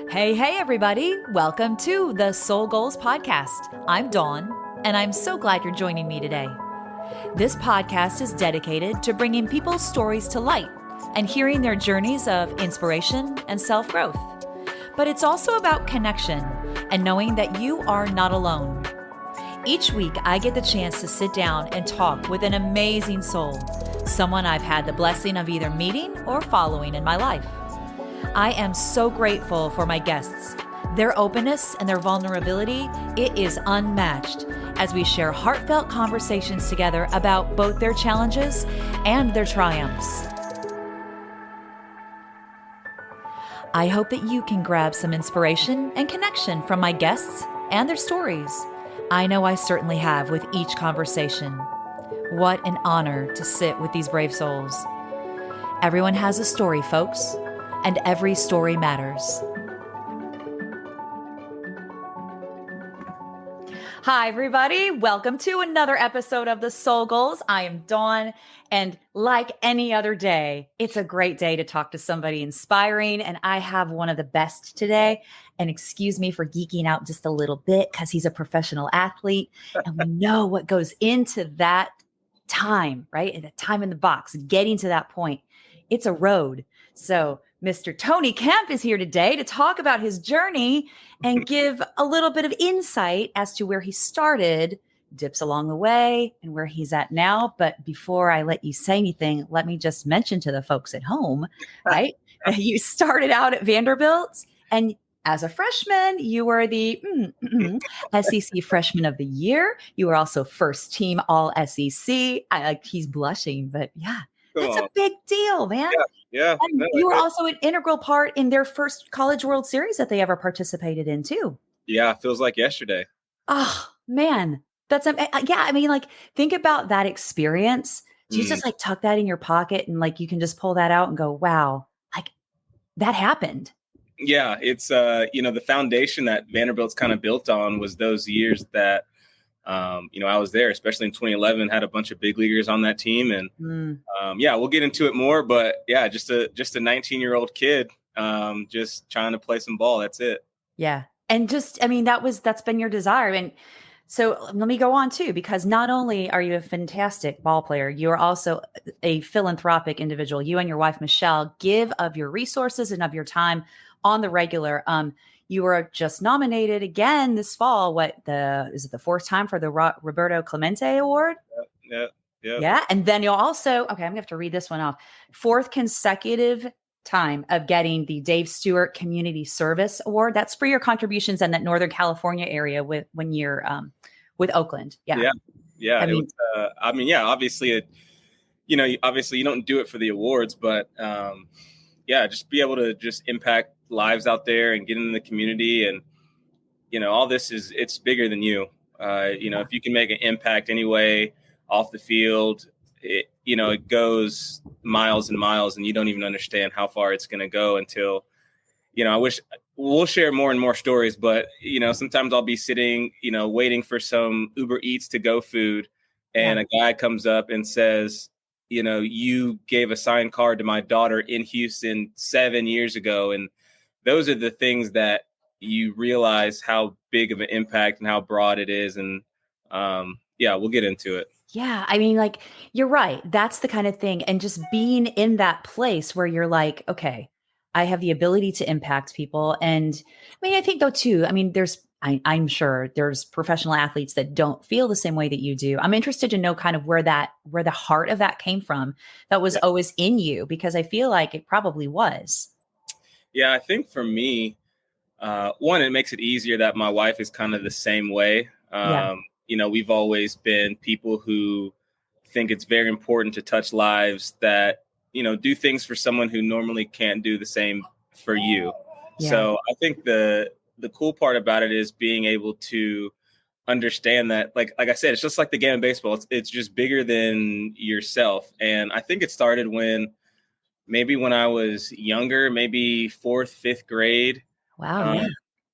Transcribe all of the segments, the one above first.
Hey, everybody. Welcome to the Soul Goals Podcast. I'm Dawn, and I'm so glad you're joining me today. This podcast is dedicated to bringing people's stories to light and hearing their journeys of inspiration and self-growth. But it's also about connection and knowing that you are not alone. Each week, I get the chance to sit down and talk with an amazing soul, someone I've had the blessing of either meeting or following in my life. I am so grateful for my guests. Their openness and their vulnerability, it is unmatched as we share heartfelt conversations together about both their challenges and their triumphs. I hope that you can grab some inspiration and connection from my guests and their stories. I know I certainly have with each conversation. What an honor to sit with these brave souls. Everyone has a story, folks. And every story matters. Hi, everybody. Welcome to another episode of the Soul Goals. I am Dawn, and like any other day, it's a great day to talk to somebody inspiring, and I have one of the best today. And excuse me for geeking out just a little bit because he's a professional athlete, and we know what goes into that time, right? And the time in the box, getting to that point. It's a road. So Mr. Tony Kemp is here today to talk about his journey and give a little bit of insight as to where he started, dips along the way, and where he's at now. But before I let you say anything, let me just mention to the folks at home, right? You started out at Vanderbilt, and as a freshman, you were the SEC Freshman of the Year. You were also first team All SEC. He's blushing, but yeah. That's a big deal, man. Yeah. And you were also an integral part in their first College World Series that they ever participated in, too. Yeah, it feels like yesterday. Oh, man. That's, I mean, like, think about that experience. Do you just like tuck that in your pocket and like you can just pull that out and go, wow, like that happened? Yeah, it's, the foundation that Vanderbilt's kind of built on was those years that, I was there, especially in 2011, had a bunch of big leaguers on that team. And we'll get into it more. But yeah, just a 19-year-old kid just trying to play some ball. That's it. Yeah. And just, I mean, that's been your desire. And so let me go on too, because not only are you a fantastic ball player, you are also a philanthropic individual. You and your wife, Michelle, give of your resources and of your time on the regular. You were just nominated again this fall. Is it the fourth time for the Roberto Clemente Award? Yeah. And then you'll also, okay, I'm gonna have to read this one off. Fourth consecutive time of getting the Dave Stewart Community Service Award. That's for your contributions in that Northern California area when you're with Oakland. Yeah. Obviously obviously you don't do it for the awards, but just be able to just impact lives out there and get into the community. And, all this it's bigger than you. If you can make an impact anyway off the field, it goes miles and miles and you don't even understand how far it's going to go until, I wish we'll share more and more stories, but, sometimes I'll be sitting, waiting for some Uber Eats to go food. And a guy comes up and says, you gave a signed card to my daughter in Houston 7 years ago. And those are the things that you realize how big of an impact and how broad it is. And we'll get into it. Yeah. I mean, like, you're right. That's the kind of thing. And just being in that place where you're like, okay, I have the ability to impact people. And I mean, I think though too, I mean, I'm sure there's professional athletes that don't feel the same way that you do. I'm interested to know kind of where the heart of that came from, that was always in you, because I feel like it probably was. Yeah, I think for me, one, it makes it easier that my wife is kind of the same way. We've always been people who think it's very important to touch lives, that, do things for someone who normally can't do the same for you. Yeah. So I think the cool part about it is being able to understand that, like I said, it's just like the game of baseball. It's just bigger than yourself. And I think it started when I was younger, maybe 4th, 5th grade. Wow.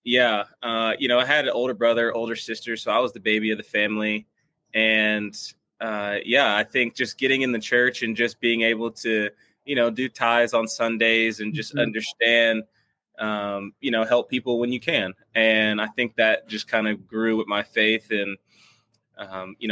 I had an older brother, older sister, so I was the baby of the family. And I think just getting in the church and just being able to, do tithes on Sundays and just understand help people when you can. And I think that just kind of grew with my faith. And,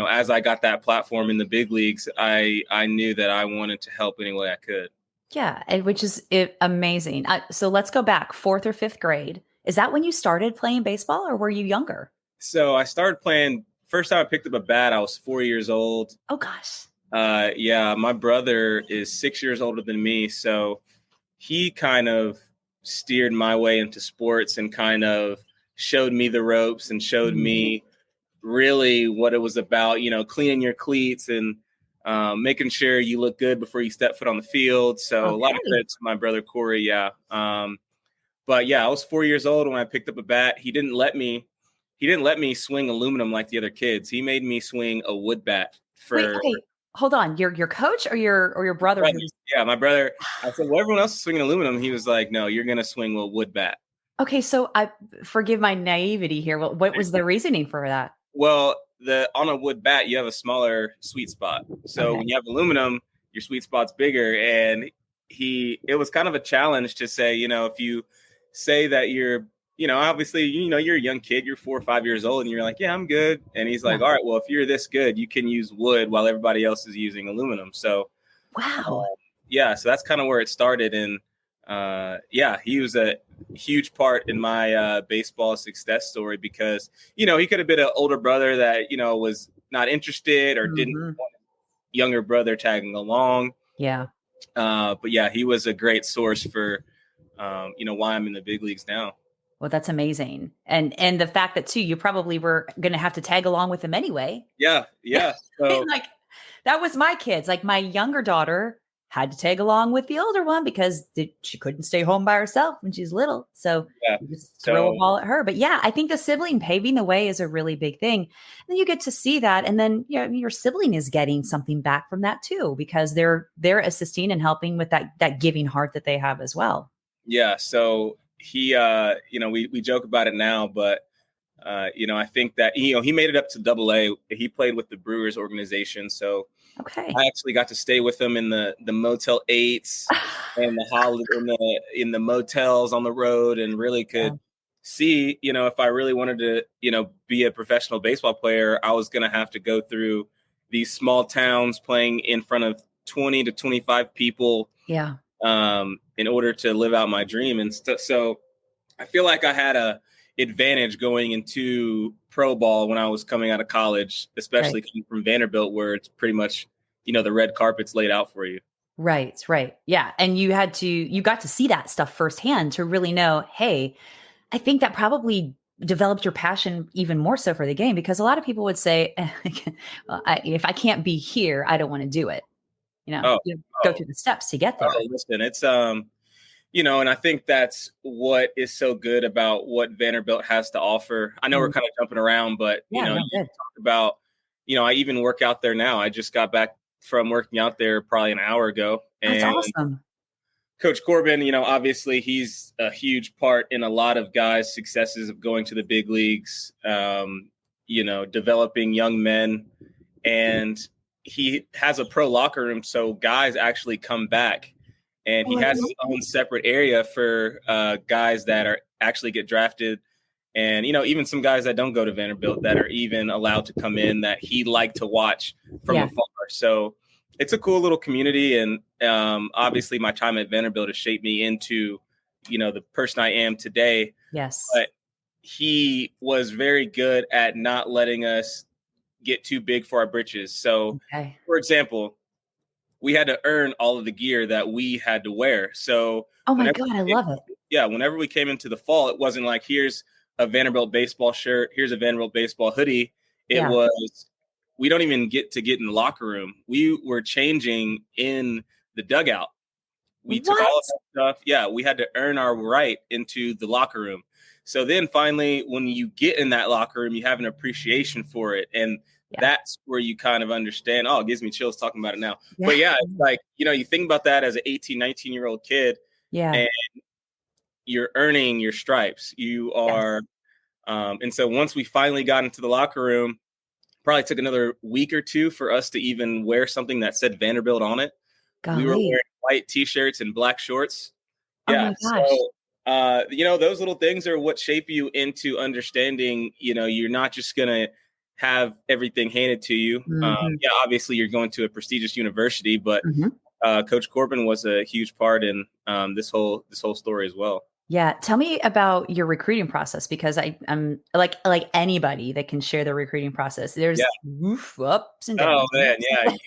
as I got that platform in the big leagues, I knew that I wanted to help any way I could. Yeah, and which is amazing. So let's go back, fourth or fifth grade. Is that when you started playing baseball, or were you younger? So I started playing. First time I picked up a bat, I was 4 years old. Oh gosh. Yeah, my brother is 6 years older than me, so he kind of steered my way into sports and kind of showed me the ropes and showed me really what it was about, cleaning your cleats and making sure you look good before you step foot on the field. So a lot of credit to my brother, Corey. Yeah. But yeah, I was 4 years old when I picked up a bat. He didn't let me swing aluminum like the other kids. He made me swing a wood bat Wait, okay. Hold on. Your coach or your brother? Yeah, my brother. I said, well, everyone else is swinging aluminum. He was like, no, you're going to swing a wood bat. Okay, so I forgive my naivety here. What was the reasoning for that? Well, on a wood bat, you have a smaller sweet spot. So when you have aluminum, your sweet spot's bigger. And it was kind of a challenge to say, if you say that you're, obviously, you're a young kid, you're 4 or 5 years old, and you're like, yeah, I'm good. And he's like, all right, well, if you're this good, you can use wood while everybody else is using aluminum. So, wow. Yeah, so that's kind of where it started. And he was a huge part in my baseball success story because, he could have been an older brother that, was not interested or didn't want a younger brother tagging along. Yeah. But yeah, he was a great source for, why I'm in the big leagues now. Well, that's amazing. And the fact that too, you probably were going to have to tag along with him anyway. Yeah. Yeah. So, like that was my kids. Like my younger daughter had to tag along with the older one because she couldn't stay home by herself when she's little. So you just throw a ball at her. But yeah, I think the sibling paving the way is a really big thing. And then you get to see that. And then your sibling is getting something back from that too, because they're assisting and helping with that giving heart that they have as well. Yeah. So he, we joke about it now, but I think that, he made it up to Double-A. He played with the Brewers organization. So I actually got to stay with him in the Motel 8s and in the motels on the road, and really could see, if I really wanted to, be a professional baseball player, I was going to have to go through these small towns playing in front of 20 to 25 people. Yeah. In order to live out my dream. And so I feel like I had a advantage going into pro ball when I was coming out of college, especially coming from Vanderbilt, where it's pretty much, the red carpet's laid out for you. Right. Yeah. And you got to see that stuff firsthand to really know, hey, I think that probably developed your passion even more so for the game, because a lot of people would say, well, if I can't be here, I don't want to do it. You go through the steps to get there. Listen, it's, and I think that's what is so good about what Vanderbilt has to offer. I know we're kind of jumping around, but, you talk about, I even work out there now. I just got back from working out there probably an hour ago. That's awesome. Coach Corbin, obviously he's a huge part in a lot of guys' successes of going to the big leagues, developing young men. And he has a pro locker room, so guys actually come back, and he has his own separate area for guys that are actually get drafted, and even some guys that don't go to Vanderbilt that are even allowed to come in that he liked to watch from afar. So it's a cool little community, and obviously my time at Vanderbilt has shaped me into the person I am today. Yes, but he was very good at not letting us get too big for our britches. So, for example, we had to earn all of the gear that we had to wear. So, oh my God, I love it. Yeah, whenever we came into the fall, it wasn't like, here's a Vanderbilt baseball shirt, here's a Vanderbilt baseball hoodie. It was, we don't even get in the locker room. We were changing in the dugout. We took all of that stuff. Yeah, we had to earn our right into the locker room. So then finally, when you get in that locker room, you have an appreciation for it. And that's where you kind of understand. Oh, it gives me chills talking about it now. Yeah. But yeah, it's like, you think about that as an 18, 19-year-old kid. Yeah. And you're earning your stripes. You are. And so once we finally got into the locker room, probably took another week or two for us to even wear something that said Vanderbilt on it. Golly. We were wearing white T-shirts and black shorts. Yeah. Oh my gosh. So Those little things are what shape you into understanding, you're not just going to have everything handed to you. Mhm. Yeah, obviously you're going to a prestigious university, but Mhm. Coach Corbin was a huge part in this whole story as well. Yeah, tell me about your recruiting process because I'm like anybody that can share their recruiting process. Yeah. There's ups and Oh downs, man, yeah.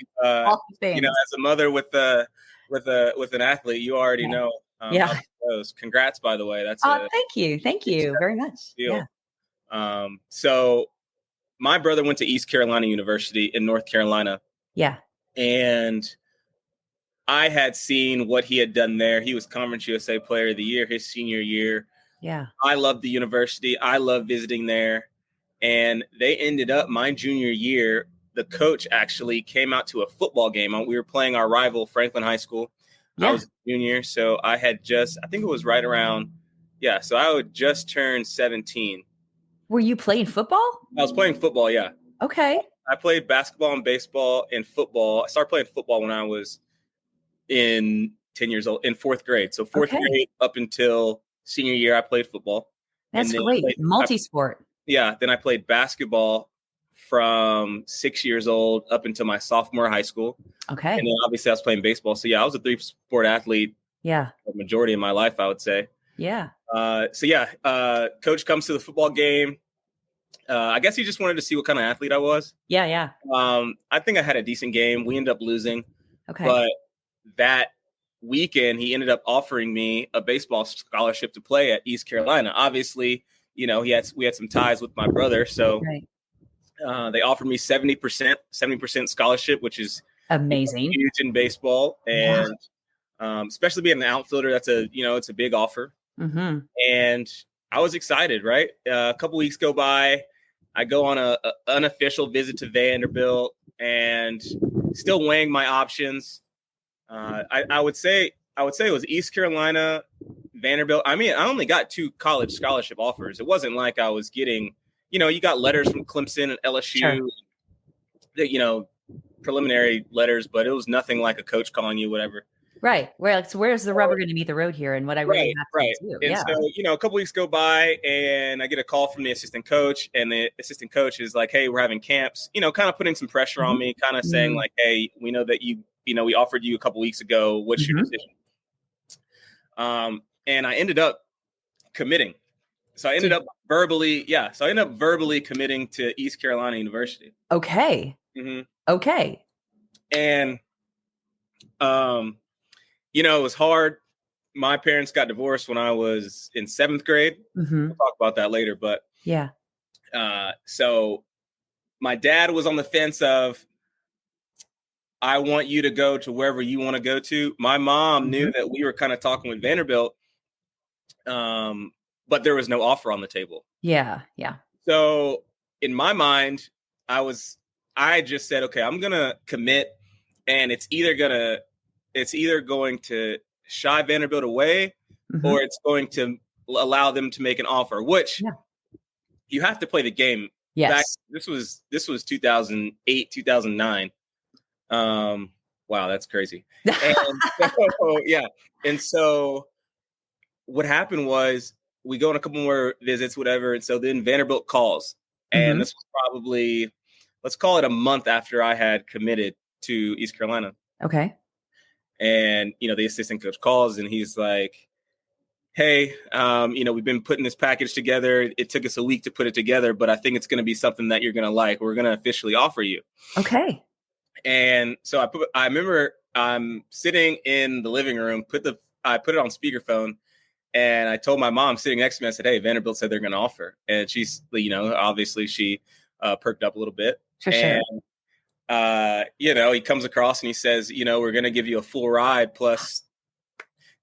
all the things. As a mother with an athlete, you already Yeah. know how Yeah. this goes. Congrats, by the way. That's Oh, a thank you. Thank big you step very much. Yeah. deal. So my brother went to East Carolina University in North Carolina, Yeah. and I had seen what he had done there. He was Conference USA Player of the Year his senior year. Yeah. I loved the university. I loved visiting there. And they ended up my junior year. The coach actually came out to a football game. We were playing our rival, Franklin High School. I Yeah. was a junior. So I think it was right around, yeah. So I would just turn 17. Were you playing football? I was playing football. Yeah. Okay. I played basketball and baseball and football. I started playing football when I was in 10 years old, in fourth grade. So fourth Okay. grade up until senior year, I played football. That's And then great. Multi-sport. then I played basketball from 6 years old up until my sophomore high school. Okay. And then obviously I was playing baseball. So yeah, I was a 3-sport athlete Yeah. the majority of my life, I would say. Yeah. Coach comes to the football game. I guess he just wanted to see what kind of athlete I was. Yeah. Yeah. I think I had a decent game. We ended up losing. Okay. But that weekend, he ended up offering me a baseball scholarship to play at East Carolina. Obviously, we had some ties with my brother, so Right. they offered me 70% scholarship, which is Amazing. huge in baseball, Yeah. and especially being an outfielder, it's a big offer. Mm-hmm. And I was excited. Right, a couple weeks go by, I go on a unofficial visit to Vanderbilt, and still weighing my options. I would say it was East Carolina, Vanderbilt. I mean, I only got 2 college scholarship offers. It wasn't like I was getting, you got letters from Clemson and LSU, Sure. Preliminary letters, but it was nothing like a coach calling you, whatever. Right. Where's the rubber going to meet the road here and what I really have Right. to do? And Yeah. so, a couple weeks go by and I get a call from the assistant coach, and the assistant coach is like, "Hey, we're having camps," kind of putting some pressure on me, kind of saying like, "Hey, we know that we offered you a couple weeks ago. What's your decision?" And I ended up committing. So I ended up verbally committing to East Carolina University. Okay. Mm-hmm. Okay. And, it was hard. My parents got divorced when I was in 7th grade. Mm-hmm. We'll talk about that later. But Yeah. so my dad was on the fence of, I want you to go to wherever you want to go to. My mom knew that we were kind of talking with Vanderbilt, but there was no offer on the table. Yeah. Yeah. So in my mind, I just said, okay, I'm gonna commit, and it's either going to shy Vanderbilt away, or it's going to allow them to make an offer. Which you have to play the game. Yes. This was 2008, 2009. Wow, that's crazy. And so what happened was we go on a couple more visits, whatever. And so then Vanderbilt calls, and this was probably, let's call it a month after I had committed to East Carolina. Okay. And, the assistant coach calls and he's like, "Hey, we've been putting this package together. It took us a week to put it together, but I think it's going to be something that you're going to like. We're going to officially offer you." Okay. And so I remember I'm sitting in the living room, I put it on speakerphone, and I told my mom sitting next to me, I said, "Hey, Vanderbilt said they're going to offer." And she's, obviously she perked up a little bit. For sure. He comes across and he says, "We're going to give you a full ride plus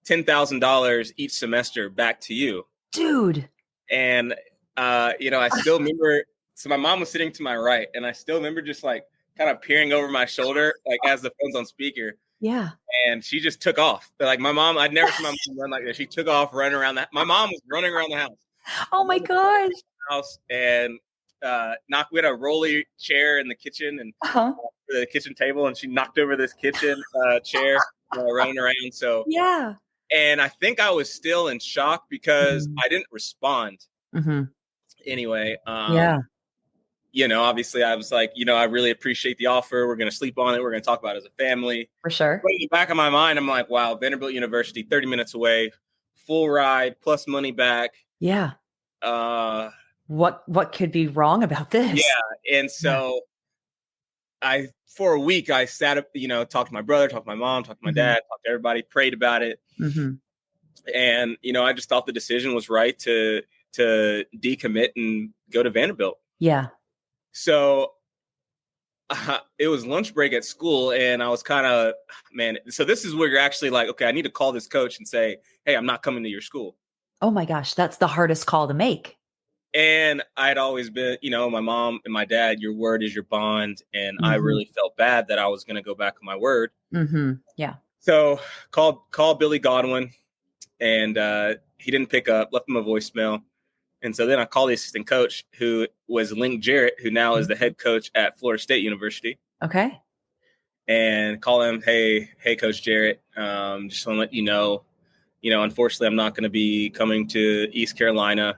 $10,000 each semester back to you." Dude. And, I still remember, so my mom was sitting to my right, and I still remember just like kind of peering over my shoulder, like as the phone's on speaker. Yeah. And she just took off. Like my mom, I'd never seen my mom run like that. She took off running around my mom was running around the house. Oh my gosh. House, and we had a rolly chair in the kitchen and the kitchen table, and she knocked over this kitchen chair running around. So yeah. And I think I was still in shock because I didn't respond anyway. Yeah, Obviously I was like, I really appreciate the offer. We're going to sleep on it. We're going to talk about it as a family. for sure. But in the back of my mind, I'm like, wow, Vanderbilt University, 30 minutes away, full ride, plus money back. Yeah. Uh, What could be wrong about this? yeah. And so for a week, I sat up, talked to my brother, talked to my mom, talked to my dad, talked to everybody, prayed about it. And, I just thought the decision was right to decommit and go to Vanderbilt. Yeah. So it was lunch break at school, and I was kind of, so this is where you're actually like, okay, I need to call this coach and say, hey, I'm not coming to your school. Oh my gosh, that's the hardest call to make. And I'd always been, my mom and my dad, your word is your bond. And I really felt bad that I was going to go back on my word. Yeah. So called Billy Godwin, and he didn't pick up, left him a voicemail. And so then I called the assistant coach, who was Link Jarrett, who now is the head coach at Florida State University. Okay. And call him, hey, Coach Jarrett, just want to let you know, unfortunately, I'm not going to be coming to East Carolina.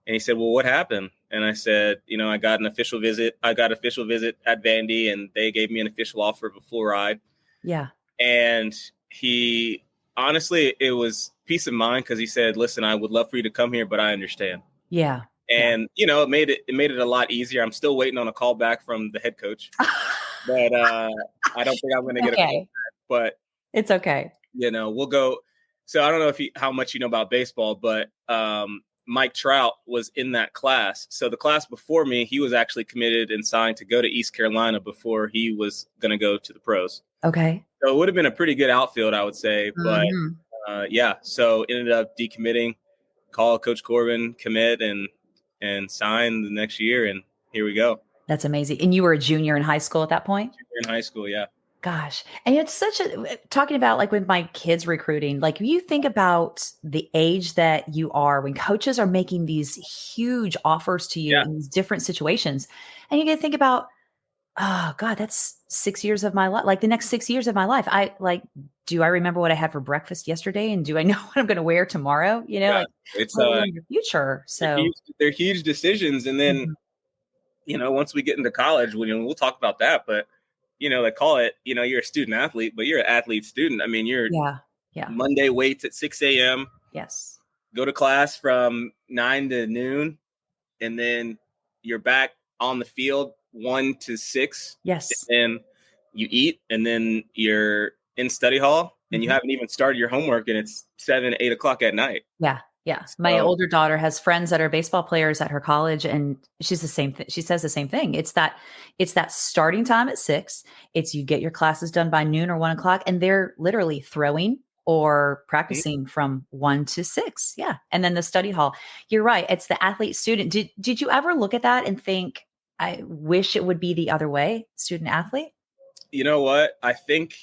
And he said, well, what happened? And I said, I got an official visit. I got official visit at Vandy, and they gave me an official offer of a full ride. Yeah. And he, honestly, it was peace of mind, because he said, listen, I would love for you to come here, but I understand. Yeah. And, it made it a lot easier. I'm still waiting on a call back from the head coach, but I don't think I'm going to get a call back, but it's okay. We'll go. So I don't know how much you know about baseball, but Mike Trout was in that class. So the class before me, he was actually committed and signed to go to East Carolina before he was going to go to the pros. Okay. So it would have been a pretty good outfield, I would say. But so ended up decommitting, call Coach Corbin, commit, and sign the next year. And here we go. That's amazing. And you were a junior in high school at that point? Junior in high school, yeah. Gosh. And it's talking about like with my kids recruiting, like you think about the age that you are when coaches are making these huge offers to you in these different situations. And you get to think about, oh God, that's 6 years of my life. Like the next 6 years of my life. Do I remember what I had for breakfast yesterday? And do I know what I'm going to wear tomorrow? It's your future. So they're huge decisions. And then, once we get into college, we'll talk about that, but they call it, you're a student athlete, but you're an athlete student. I mean, you're Monday weights at 6 a.m. Yes. Go to class from 9 to noon. And then you're back on the field 1 to 6. Yes. And then you eat, and then you're in study hall, and you haven't even started your homework, and it's 7, 8 o'clock at night. Yeah. Yeah. My older daughter has friends that are baseball players at her college, and she's the same thing. She says the same thing. It's that starting time at 6. It's you get your classes done by noon or 1 o'clock, and they're literally throwing or practicing from 1 to 6. Yeah. And then the study hall. You're right. It's the athlete student. Did you ever look at that and think, I wish it would be the other way, student athlete? You know what? I think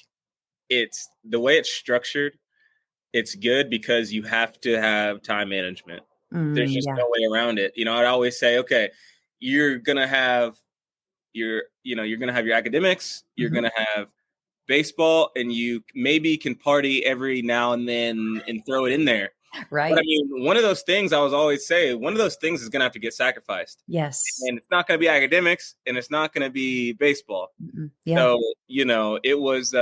it's the way it's structured. It's good because you have to have time management. There's just no way around it. I'd always say, okay, you're going to have your academics, you're going to have baseball, and you maybe can party every now and then and throw it in there. Right. But I mean, one of those things I was always say, one of those things is going to have to get sacrificed. Yes. And it's not going to be academics, and it's not going to be baseball. Yeah. So, it was,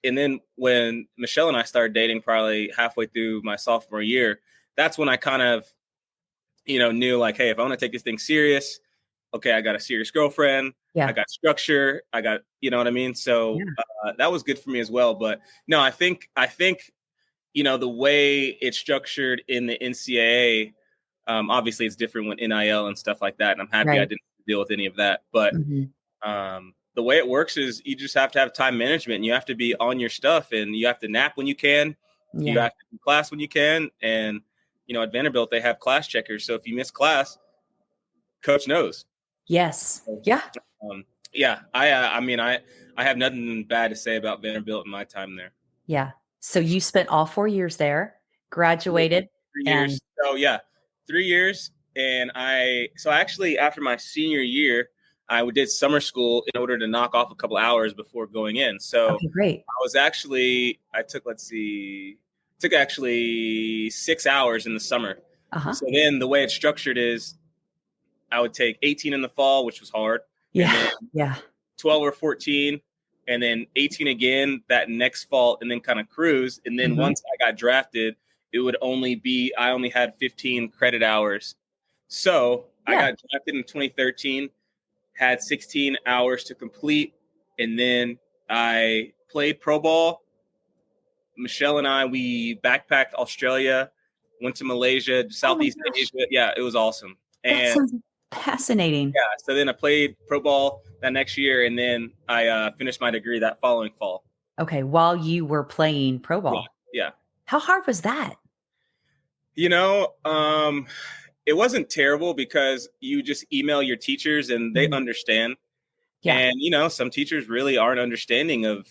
and then when Michelle and I started dating, probably halfway through my sophomore year, that's when I kind of, knew like, hey, if I want to take this thing serious, okay, I got a serious girlfriend. Yeah. I got structure. I got, you know what I mean? So that was good for me as well. But no, I think, the way it's structured in the NCAA, obviously it's different with NIL and stuff like that. And I'm happy I didn't deal with any of that. But the way it works is you just have to have time management, and you have to be on your stuff, and you have to nap when you can. You have to do class when you can. And, at Vanderbilt, they have class checkers. So if you miss class, coach knows. Yes. Yeah. I have nothing bad to say about Vanderbilt in my time there. Yeah. So you spent all 4 years there, graduated. 3 years. So 3 years. And actually after my senior year, I did summer school in order to knock off a couple hours before going in. So okay, great. I took, took actually 6 hours in the summer. Uh-huh. So then the way it's structured is I would take 18 in the fall, which was hard. Yeah. And then Yeah. 12 or 14, and then 18 again that next fall, and then kind of cruise. And then once I got drafted, I only had 15 credit hours. So I got drafted in 2013, had 16 hours to complete, and then I played pro ball. Michelle and I, we backpacked Australia, went to Malaysia, Southeast Asia. Yeah, it was awesome. That sounds fascinating. Yeah, so then I played pro ball that next year, and then I finished my degree that following fall. Okay, while you were playing pro ball. Yeah. How hard was that? It wasn't terrible because you just email your teachers and they understand. Yeah. And, some teachers really aren't understanding of,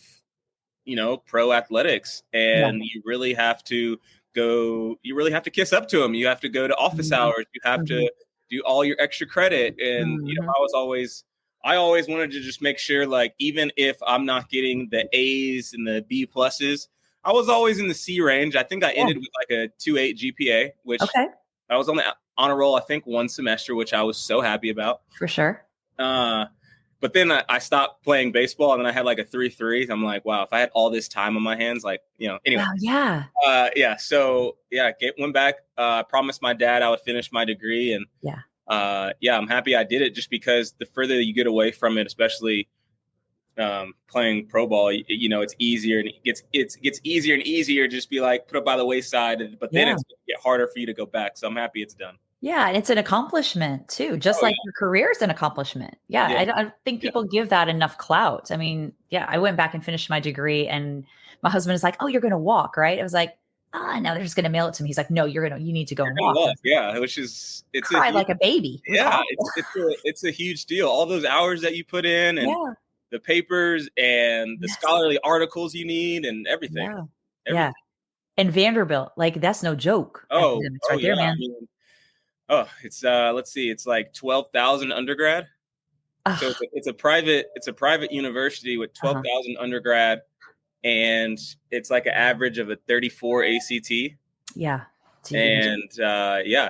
pro athletics, and you really have to kiss up to them. You have to go to office hours. You have to do all your extra credit. And, I always wanted to just make sure, like, even if I'm not getting the A's and the B pluses, I was always in the C range. I think I ended with like a 2.8 GPA, which I was on the honor roll, I think, one semester, which I was so happy about. For sure. But then I stopped playing baseball, and then I had like a 3.3. I'm like, wow, if I had all this time on my hands, anyway. Wow, yeah. So went back, promised my dad I would finish my degree. And I'm happy I did it, just because the further you get away from it, especially playing pro ball, it's easier, and it gets easier and easier, just be like put up by the wayside, but then it's going to get harder for you to go back. So I'm happy it's done. Yeah, and it's an accomplishment too, just like your career is an accomplishment. I don't think people give that enough clout. I mean, I went back and finished my degree, and my husband is like, "Oh, you're going to walk, right?" I was like, no, they're just going to mail it to me. He's like, "No, you need to go and walk." Yeah, it's cried like a baby. It's a huge deal. All those hours that you put in, and the papers and the scholarly articles you need, and everything. Yeah. And Vanderbilt, like, that's no joke. There, man. It's let's see, it's like 12,000 undergrad. So it's a private university with 12,000 undergrad, and it's like an average of a 34 ACT. Yeah. And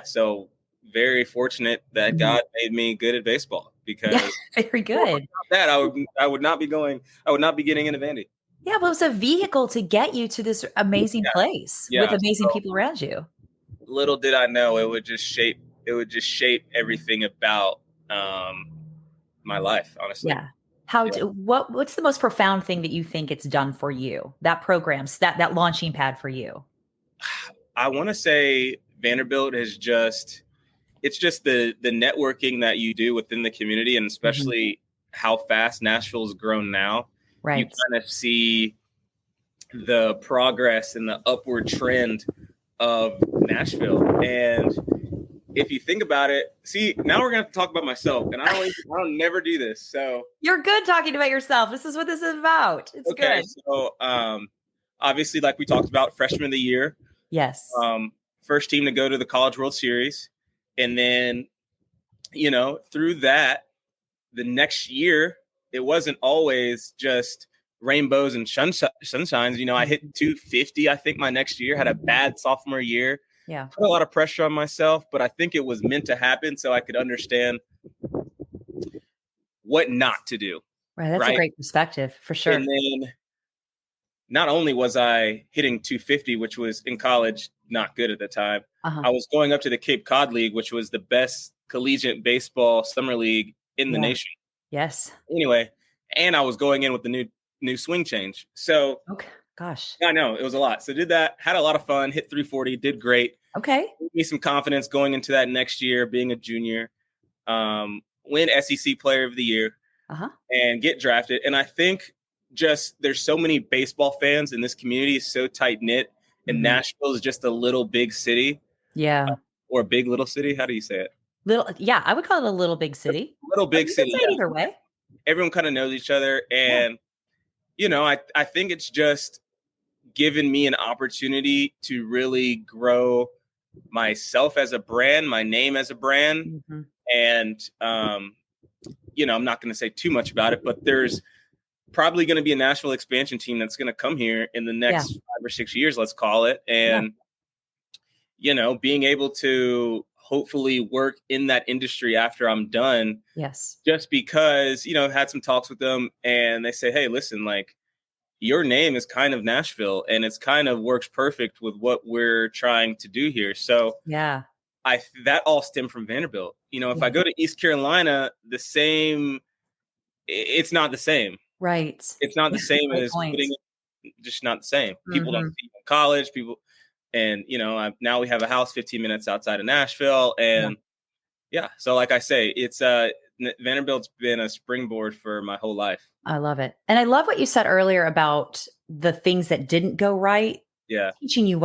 so very fortunate that God made me good at baseball, because very good. That I would not be getting into Vandy. Yeah, but it was a vehicle to get you to this amazing place with amazing people around you. Little did I know it would just shape everything about my life, honestly. Yeah. What's the most profound thing that you think it's done for you? That program's that launching pad for you? I want to say Vanderbilt it's just the networking that you do within the community, and especially how fast Nashville's grown now. Right. You kind of see the progress and the upward trend of Nashville. And if you think about it, now we're going to talk about myself, and I don't never do this. So you're good talking about yourself. This is what this is about. It's good. So, obviously, like we talked about, freshman of the year. Yes. First team to go to the College World Series. And then, through that, the next year, it wasn't always just rainbows and sunshines. I hit 250, I think, my next year. Had a bad sophomore year. Yeah. Put a lot of pressure on myself, but I think it was meant to happen so I could understand what not to do. Right. That's a great perspective, for sure. And then not only was I hitting 250, which was in college not good at the time, I was going up to the Cape Cod League, which was the best collegiate baseball summer league in the nation. Yes. Anyway, and I was going in with the new swing change. So, gosh, I know it was a lot. So did that, had a lot of fun, hit 340, did great. Okay. Gave me some confidence going into that next year, being a junior, win SEC Player of the Year, and get drafted. And I think just there's so many baseball fans, and this community is so tight knit. And Nashville is just a little big city. Yeah. Or a big little city. How do you say it? I would call it a little big city. Little big city. Either way. Everyone kind of knows each other. And, I think it's just given me an opportunity to really grow myself as a brand, my name as a brand. And, I'm not going to say too much about it, but there's probably going to be a Nashville expansion team that's going to come here in the next 5 or 6 years, let's call it. And, being able to hopefully work in that industry after I'm done. Yes. Just because, I've had some talks with them and they say, hey, listen, like your name is kind of Nashville and it's kind of works perfect with what we're trying to do here. So that all stemmed from Vanderbilt. If I go to East Carolina, it's not the same. Right. It's not the same as just not the same. People don't see in college, and now we have a house 15 minutes outside of Nashville. And so like I say, it's Vanderbilt's been a springboard for my whole life. I love it. And I love what you said earlier about the things that didn't go right. Yeah. Teaching you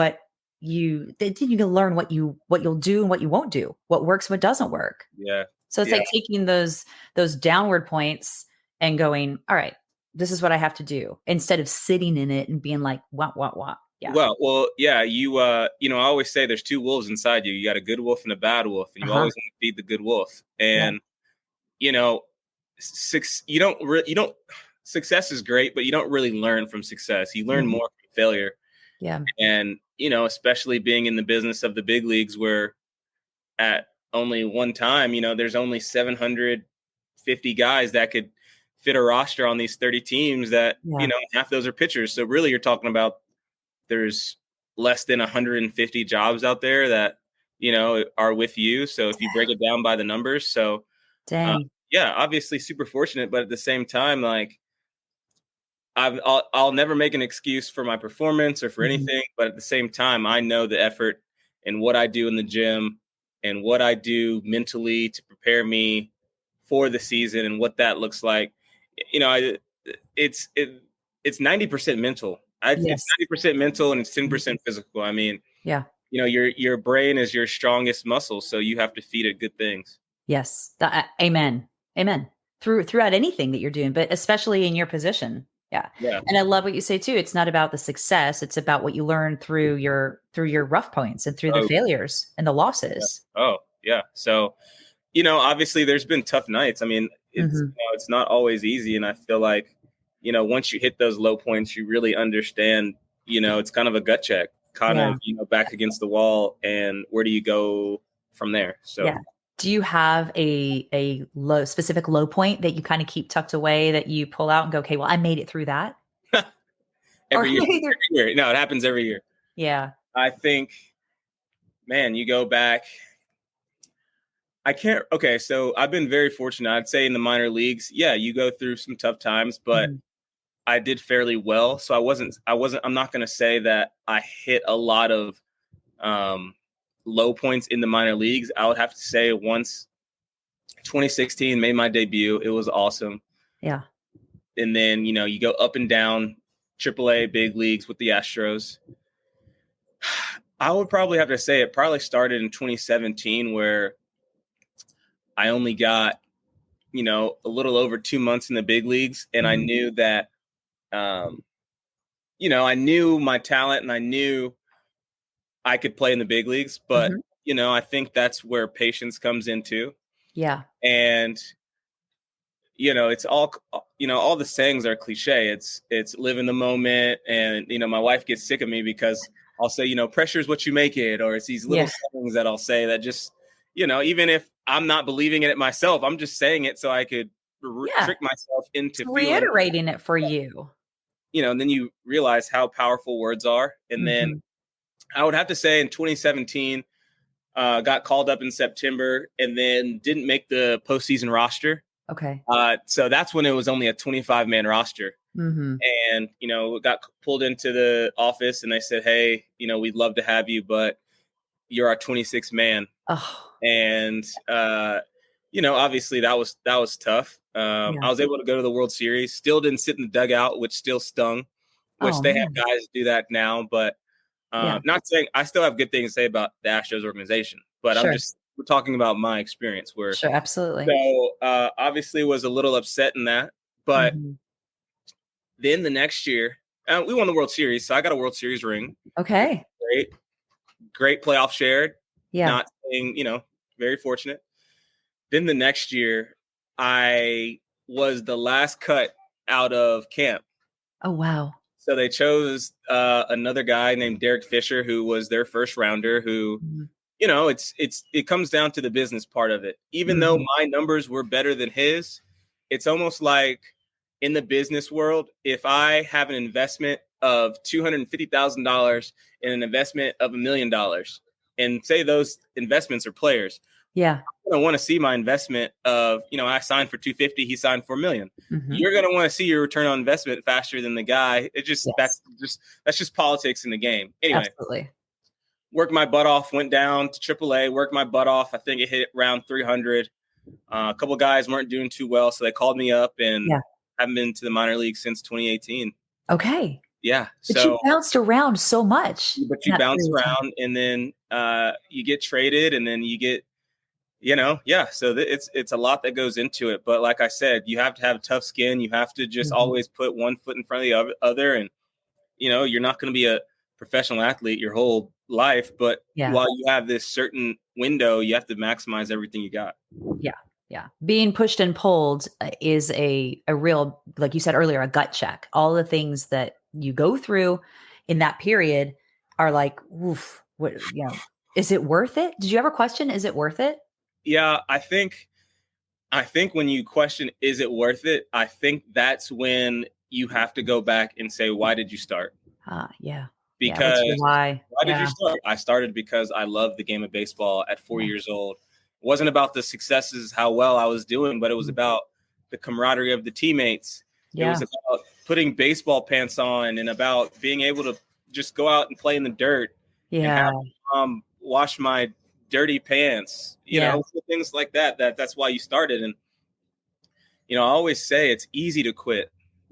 you can learn what you'll do and what you won't do, what works, what doesn't work. Yeah. So it's like taking those downward points and going, all right, this is what I have to do, instead of sitting in it and being like, what? Yeah. Well, yeah. I always say there's two wolves inside you. You got a good wolf and a bad wolf, and you always want to feed the good wolf. And success is great, but you don't really learn from success. You learn more from failure. Yeah. And, especially being in the business of the big leagues where at only one time, there's only 750 guys that could fit a roster on these 30 teams that, half those are pitchers. So really you're talking about there's less than 150 jobs out there that, are with you. So if you break it down by the numbers, so dang. Obviously super fortunate, but at the same time, like I'll never make an excuse for my performance or for anything. But at the same time, I know the effort and what I do in the gym and what I do mentally to prepare me for the season and what that looks like. It's 90% mental. It's 90% mental and it's 10% physical. I mean, your brain is your strongest muscle, so you have to feed it good things. Yes. Amen. Throughout anything that you're doing, but especially in your position. Yeah. And I love what you say too. It's not about the success. It's about what you learn through your rough points and through the failures and the losses. Yeah. So, obviously there's been tough nights. I mean, it's not always easy. And I feel like, once you hit those low points, you really understand, it's kind of a gut check, of, back against the wall, and where do you go from there? So do you have a specific low point that you kind of keep tucked away that you pull out and go, okay, well, I made it through that? Every year. No, it happens every year. Yeah. I think, man, you go back. So I've been very fortunate. I'd say in the minor leagues, you go through some tough times, but I did fairly well. So I'm not going to say that I hit a lot of low points in the minor leagues. I would have to say once 2016 made my debut. It was awesome. Yeah. And then, you go up and down AAA big leagues with the Astros. I would probably have to say it probably started in 2017 where I only got, a little over 2 months in the big leagues. And I knew that, I knew my talent and I knew I could play in the big leagues, but I think that's where patience comes into. Yeah. And, it's all, all the sayings are cliche. It's live in the moment. And, my wife gets sick of me because I'll say, pressure is what you make it. Or it's these little sayings that I'll say that just, even if I'm not believing in it myself, I'm just saying it so I could trick myself into reiterating it for you. And then you realize how powerful words are. And then I would have to say in 2017, got called up in September and then didn't make the postseason roster. Okay. So that's when it was only a 25-man roster. And, got pulled into the office and they said, hey, we'd love to have you, but you're our 26th man. Oh. And, obviously that was tough. I was able to go to the World Series, still didn't sit in the dugout, which still stung, which have guys do that now. But not saying I still have good things to say about the Astros organization, but we're talking about my experience where. Sure, absolutely. So obviously was a little upset in that, but then the next year we won the World Series. So I got a World Series ring. Okay. Great playoff shared. Yeah. Not saying, very fortunate. Then the next year I was the last cut out of Kemp. Oh, wow. So they chose another guy named Derek Fisher, who was their first rounder, who, Mhm. it comes down to the business part of it. Even though Mhm. my numbers were better than his, it's almost like in the business world, if I have an investment of $250,000 and an investment of $1 million, and say those investments are players, Yeah. I don't want to see my investment of, I signed for 250, he signed for $1 million. Mhm. You're going to want to see your return on investment faster than the guy. Yes. That's just politics in the game. Anyway, Absolutely. worked my butt off, went down to AAA, worked my butt off. I think it hit around 300. A couple of guys weren't doing too well, so they called me up, and Yeah. haven't been to the minor league since 2018. Okay. Yeah. But you So, bounced around so much but in you that bounce period of time. around, and then you get traded, and then you get, yeah. So it's a lot that goes into it. But like I said, you have to have tough skin. You have to just Mhm. always put one foot in front of the other, and you're not going to be a professional athlete your whole life, but Yeah. while you have this certain window, you have to maximize everything you got. Yeah. Yeah. Being pushed and pulled is a real, like you said earlier, a gut check. All the things that you go through in that period are like, oof, what, is it worth it? Did you ever question, is it worth it? Yeah, I think when you question, is it worth it? I think that's when you have to go back and say, why did you start? Yeah. Yeah. What's your Because why? why did you Yeah. start? I started because I loved the game of baseball at 4 Yeah. years old. It wasn't about the successes, how well I was doing, but it was Mhm. about the camaraderie of the teammates. It was Yeah. about putting baseball pants on and about being able to just go out and play in the dirt and have Yeah. wash my dirty pants, Yeah. things like that. That's why you started. And I always say it's easy to quit.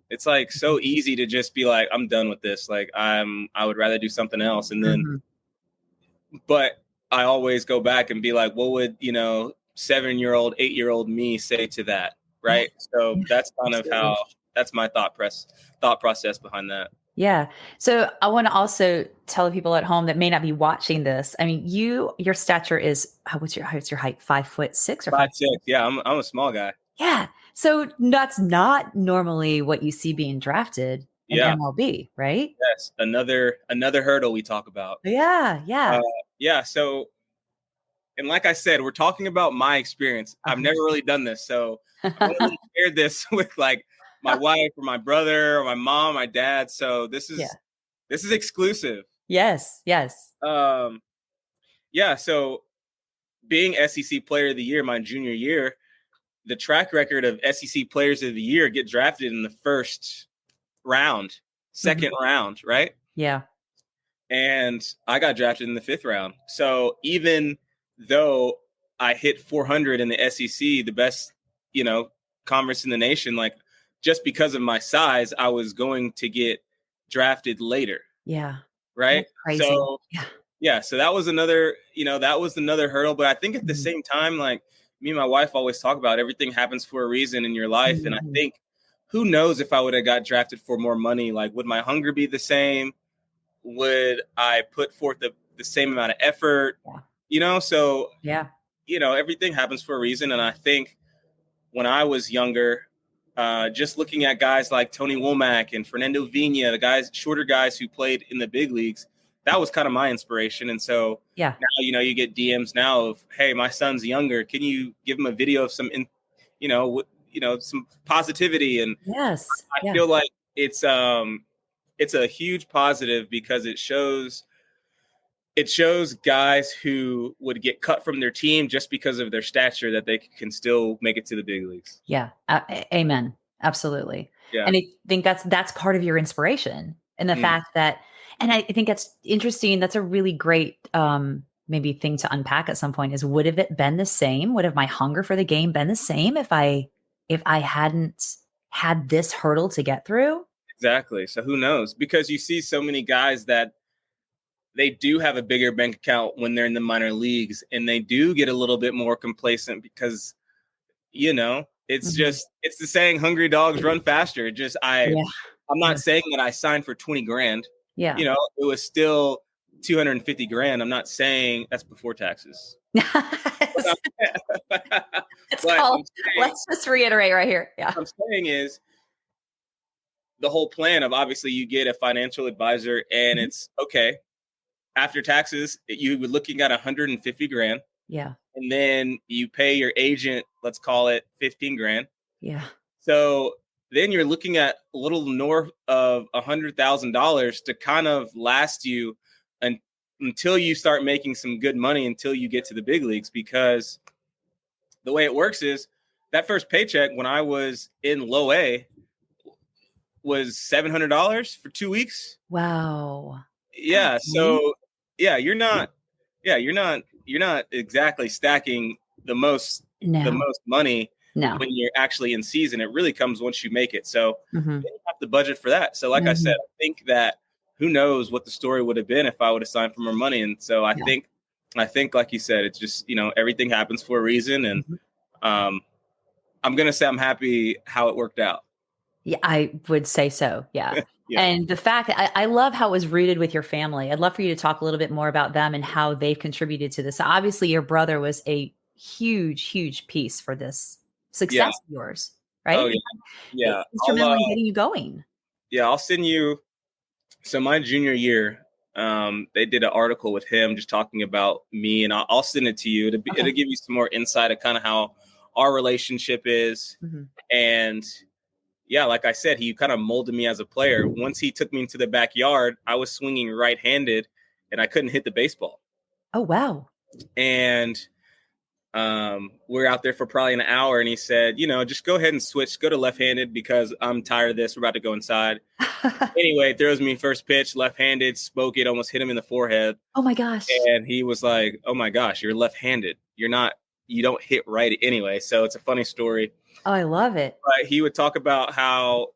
It's like Mhm. so easy to just be like, I'm done with this. Like I would rather do something else. And then, Mhm. but I always go back and be like, what would 7-year-old, 8-year-old me say to that? Yeah. Right. So Yeah. that's kind of Absolutely. that's my thought process behind that. Yeah. So I want to also tell the people at home that may not be watching this. I mean, your stature is what's your height? 5'6" or 5'6". 5'7"? Yeah, I'm a small guy. Yeah. So that's not normally what you see being drafted in Yeah. MLB, right? Yes. Another hurdle we talk about. Yeah. Uh, Yeah. yeah. So, and like I said, we're talking about my experience. I've Uh-huh. never really done this, so I've only shared this with like my wife or my brother or my mom, my dad. So this Yeah. is exclusive. Yes. Yes. Um, yeah. So being SEC Player of the Year my junior year, the track record of SEC Players of the Year get drafted in the first round, Mhm. second round, right? Yeah. And I got drafted in the 5th round. So even though I hit 400 in the SEC, the best, conference in the nation, like just because of my size, I was going to get drafted later, Yeah. right? That's crazy. So Yeah. yeah, so that was another hurdle. But I think at the Mhm. same time, like me and my wife always talk about, everything happens for a reason in your life. And I Mhm. think who knows if I would have got drafted for more money, like would my hunger be the same? Would I put forth the same amount of effort? Yeah. So, Yeah. everything happens for a reason. And I think when I was younger, just looking at guys like Tony Womack and Fernando Vina, the shorter guys who played in the big leagues, that was kind of my inspiration. And so Yeah. now, you get DMs now of, hey, my son's younger. Can you give him a video of some, some positivity? And Yes. I Yeah. feel like it's a huge positive because it shows guys who would get cut from their team just because of their stature that they can still make it to the big leagues. Yeah. Amen. Absolutely. Yeah. And I think that's part of your inspiration and the Mm, fact that, and I think that's interesting. That's a really great, maybe thing to unpack at some point is, would have it been the same? Would have my hunger for the game been the same if I hadn't had this hurdle to get through? exactly. So who knows? Because you see so many guys that they do have a bigger bank account when they're in the minor leagues, and they do get a little bit more complacent because Mhm. it's the saying, hungry dogs run faster. I'm Yeah. Yeah. not saying that I signed for 20 grand. Yeah. It was still 250 grand. I'm not saying that's before taxes. Yes. But It's called, I'm saying let's just reiterate right here. Yeah. what I'm saying is the whole plan of obviously you get a financial advisor and it's okay. After taxes, you were looking at 150 grand. Yeah. And then you pay your agent, let's call it 15 grand. Yeah. So then you're looking at a little north of $100,000 to kind of last you until you start making some good money, until you get to the big leagues. Because the way it works is that first paycheck when I was in low A was $700 for 2 weeks. Wow. Yeah. That's neat. So yeah, you're not exactly stacking the most No. money No. when you're actually in season. It really comes once you make it. So Mm-hmm. you have to budget for that. So like I said, I think that who knows what the story would have been if I would have signed for more money. And so I think like you said, it's just, everything happens for a reason. And I'm going to say I'm happy how it worked out. Yeah, I would say so. Yeah. Yeah. And the fact that I love how it was rooted with your family. I'd love for you to talk a little bit more about them and how they've contributed to this. Obviously, your brother was a huge, huge piece for this success of yours, right? Oh, yeah. Yeah. Instrumental in getting you going. Yeah, I'll send you. So my junior year, they did an article with him just talking about me, and I'll send it to you. It'll give you some more insight of kind of how our relationship is. And yeah, like I said, he kind of molded me as a player. Once he took me into the backyard, I was swinging right-handed and I couldn't hit the baseball. Oh, wow. And we're out there for probably an hour, and he said, just go ahead and switch, go to left-handed because I'm tired of this. We're about to go inside. Anyway, throws me first pitch, left-handed, spoke it, almost hit him in the forehead. Oh my gosh. And he was like, oh my gosh, you're left-handed. You don't hit right anyway. So it's a funny story. Oh, I love it. But he would talk about how,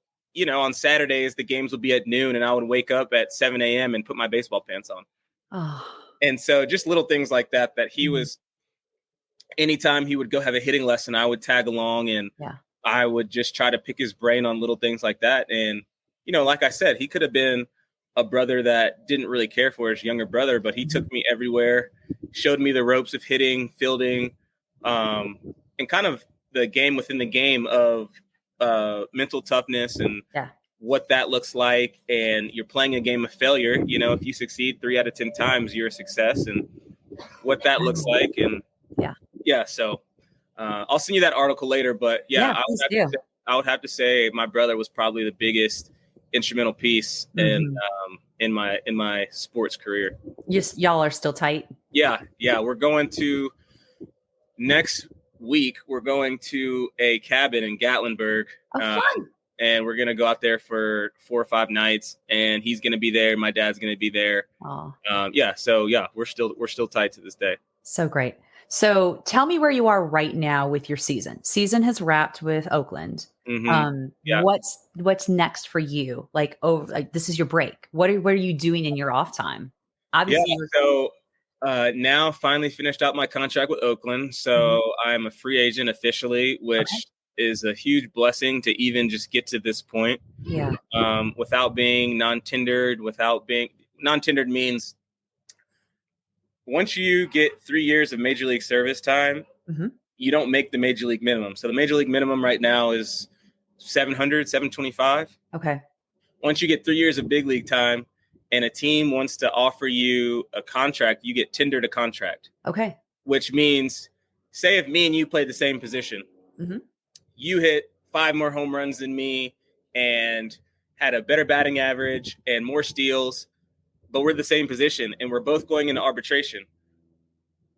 on Saturdays, the games would be at noon and I would wake up at 7 a.m. and put my baseball pants on. Oh. And so just little things like that he was, anytime he would go have a hitting lesson, I would tag along and I would just try to pick his brain on little things like that. And, like I said, he could have been a brother that didn't really care for his younger brother, but he took me everywhere, showed me the ropes of hitting, fielding, and kind of the game within the game of mental toughness and what that looks like. And you're playing a game of failure. If you succeed 3 out of 10 times, you're a success, and what that looks like. And so I'll send you that article later. But I would have to say my brother was probably the biggest instrumental piece in my sports career. Y'all are still tight. Yeah. We're going to next week. We're going to a cabin in Gatlinburg. Fun. And we're going to go out there for 4 or 5 nights, and he's going to be there. My dad's going to be there. We're still tight to this day. So great. So tell me where you are right now with your season. Season has wrapped with Oakland. What's next for you? Like this is your break. What are you doing in your off time? Obviously. Now finally finished out my contract with Oakland. So I'm a free agent officially, which is a huge blessing to even just get to this point. Yeah. Without being non-tendered, non-tendered means once you get 3 years of major league service time, you don't make the major league minimum. So the major league minimum right now is $725. Okay. Once you get 3 years of big league time, and a team wants to offer you a contract, you get tendered a contract. Okay. Which means, say if me and you played the same position, you hit 5 more home runs than me and had a better batting average and more steals, but we're the same position and we're both going into arbitration.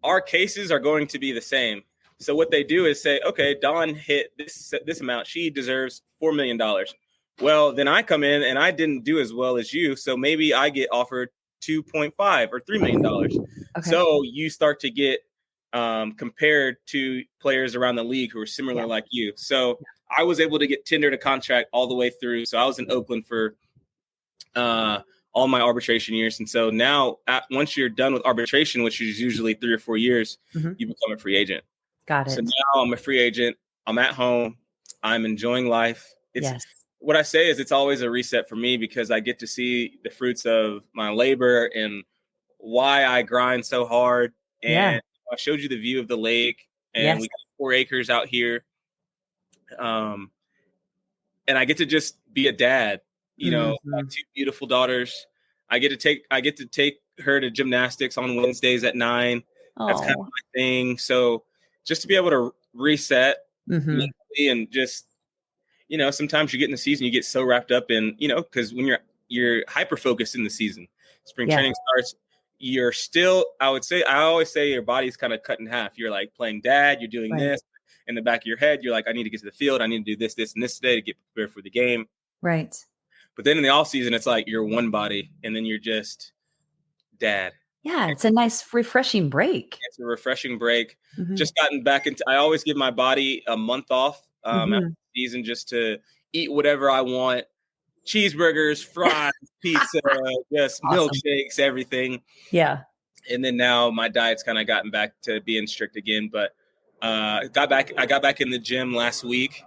Our cases are going to be the same. So what they do is say, okay, Dawn hit this amount. She deserves $4 million. Well, then I come in and I didn't do as well as you. So maybe I get offered 2.5 or $3 million. Okay. So you start to get compared to players around the league who are similar like you. So I was able to get tendered a contract all the way through. So I was in Oakland for all my arbitration years. And so now once you're done with arbitration, which is usually 3 or 4 years, you become a free agent. Got it. So now I'm a free agent. I'm at home. I'm enjoying life. What I say is it's always a reset for me because I get to see the fruits of my labor and why I grind so hard. And I showed you the view of the lake, and we got 4 acres out here. And I get to just be a dad my two beautiful daughters. I get to take her to gymnastics on Wednesdays at 9. That's kind of Oh. my thing. So just to be able to reset mentally and just, sometimes you get in the season, you get so wrapped up in, because when you're hyper focused in the season, spring Yeah. training starts, you're still, I always say your body's kind of cut in half. You're like playing dad, you're doing this in the back of your head. You're like, I need to get to the field. I need to do this, this, and this today to get prepared for the game. Right. But then in the off season, it's like you're one body and then you're just dad. Yeah. It's a nice, refreshing break. It's a refreshing break. Just gotten back into, I always give my body a month off after the season just to eat whatever I want. Cheeseburgers, fries, pizza, just milkshakes, everything. Yeah. And then now my diet's kind of gotten back to being strict again, but I got back in the gym last week.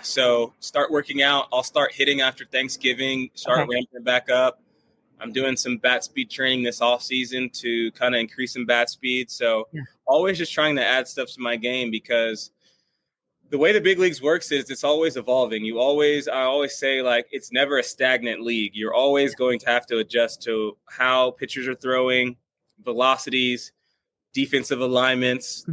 So start working out. I'll start hitting after Thanksgiving, ramping it back up. I'm doing some bat speed training this off season to kind of increase some bat speed. So always just trying to add stuff to my game, because the way the big leagues works is it's always evolving. I always say, like, it's never a stagnant league. You're always going to have to adjust to how pitchers are throwing, velocities, defensive alignments,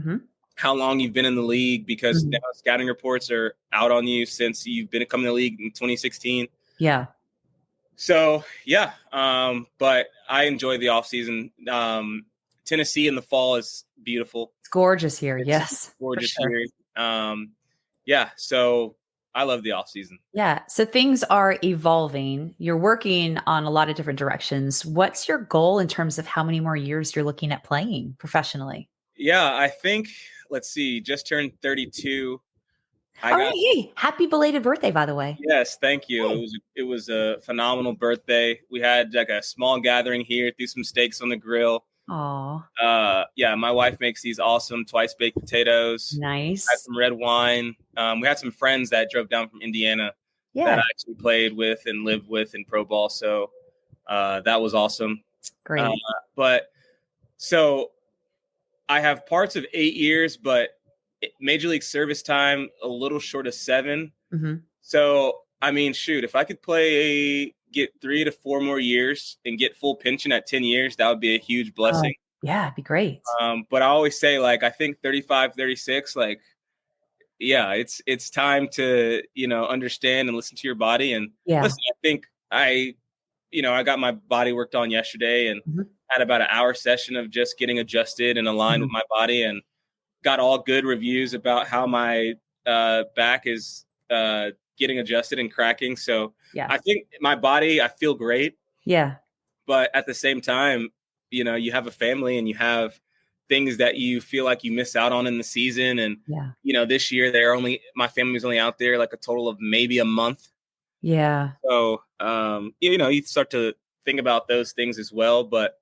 how long you've been in the league, because now scouting reports are out on you since you've been coming to the league in 2016. Yeah. So, but I enjoy the off season. Tennessee in the fall is beautiful. It's gorgeous here. It's gorgeous here. So I love the off season. Yeah. So things are evolving. You're working on a lot of different directions. What's your goal in terms of how many more years you're looking at playing professionally? Yeah, I think, let's see, just turned 32. Hey, happy belated birthday, by the way. Yes, thank you. Hey. It was a phenomenal birthday. We had like a small gathering here, threw some steaks on the grill. Oh. My wife makes these awesome twice baked potatoes. Nice. Had some red wine. We had some friends that drove down from Indiana that I actually played with and lived with in pro ball. So that was awesome. Great. So I have parts of 8 years, but Major League service time a little short of 7. So I mean, shoot, if I could get 3 to 4 more years and get full pension at 10 years, that would be a huge blessing. Yeah, it'd be great. But I always say, like, I think 35, 36, like, it's time to, understand and listen to your body. And listen, I think I got my body worked on yesterday and had about an hour session of just getting adjusted and aligned with my body, and got all good reviews about how my back is getting adjusted and cracking. So I think my body, I feel great. Yeah. But at the same time, you have a family and you have things that you feel like you miss out on in the season. And, this year my family was only out there like a total of maybe a month. Yeah. So, you start to think about those things as well. But,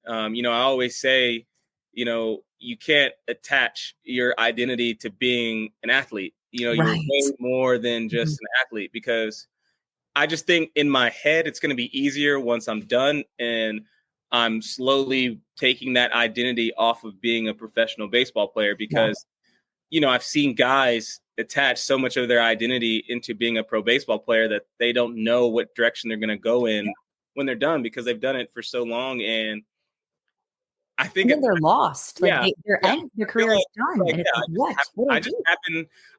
I always say, you can't attach your identity to being an athlete. You're way more than just an athlete, because I just think in my head, it's going to be easier once I'm done and I'm slowly taking that identity off of being a professional baseball player, because, I've seen guys attach so much of their identity into being a pro baseball player that they don't know what direction they're going to go in when they're done, because they've done it for so long. And I think they're lost. Like their career is done. Like, and it's what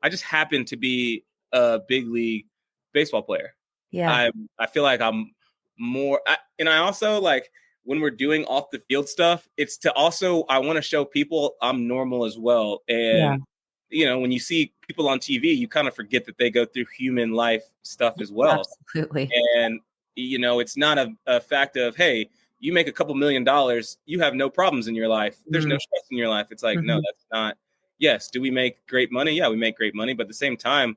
I just happen to be a big league baseball player. Yeah. I feel like I'm more, and I also, like, when we're doing off the field stuff, it's to also, I want to show people I'm normal as well. And, when you see people on TV, you kind of forget that they go through human life stuff as well. Absolutely. And, it's not a fact of, hey, you make a couple $1 million, you have no problems in your life. There's no stress in your life. It's like, no, that's not. Yes. Do we make great money? Yeah, we make great money. But at the same time,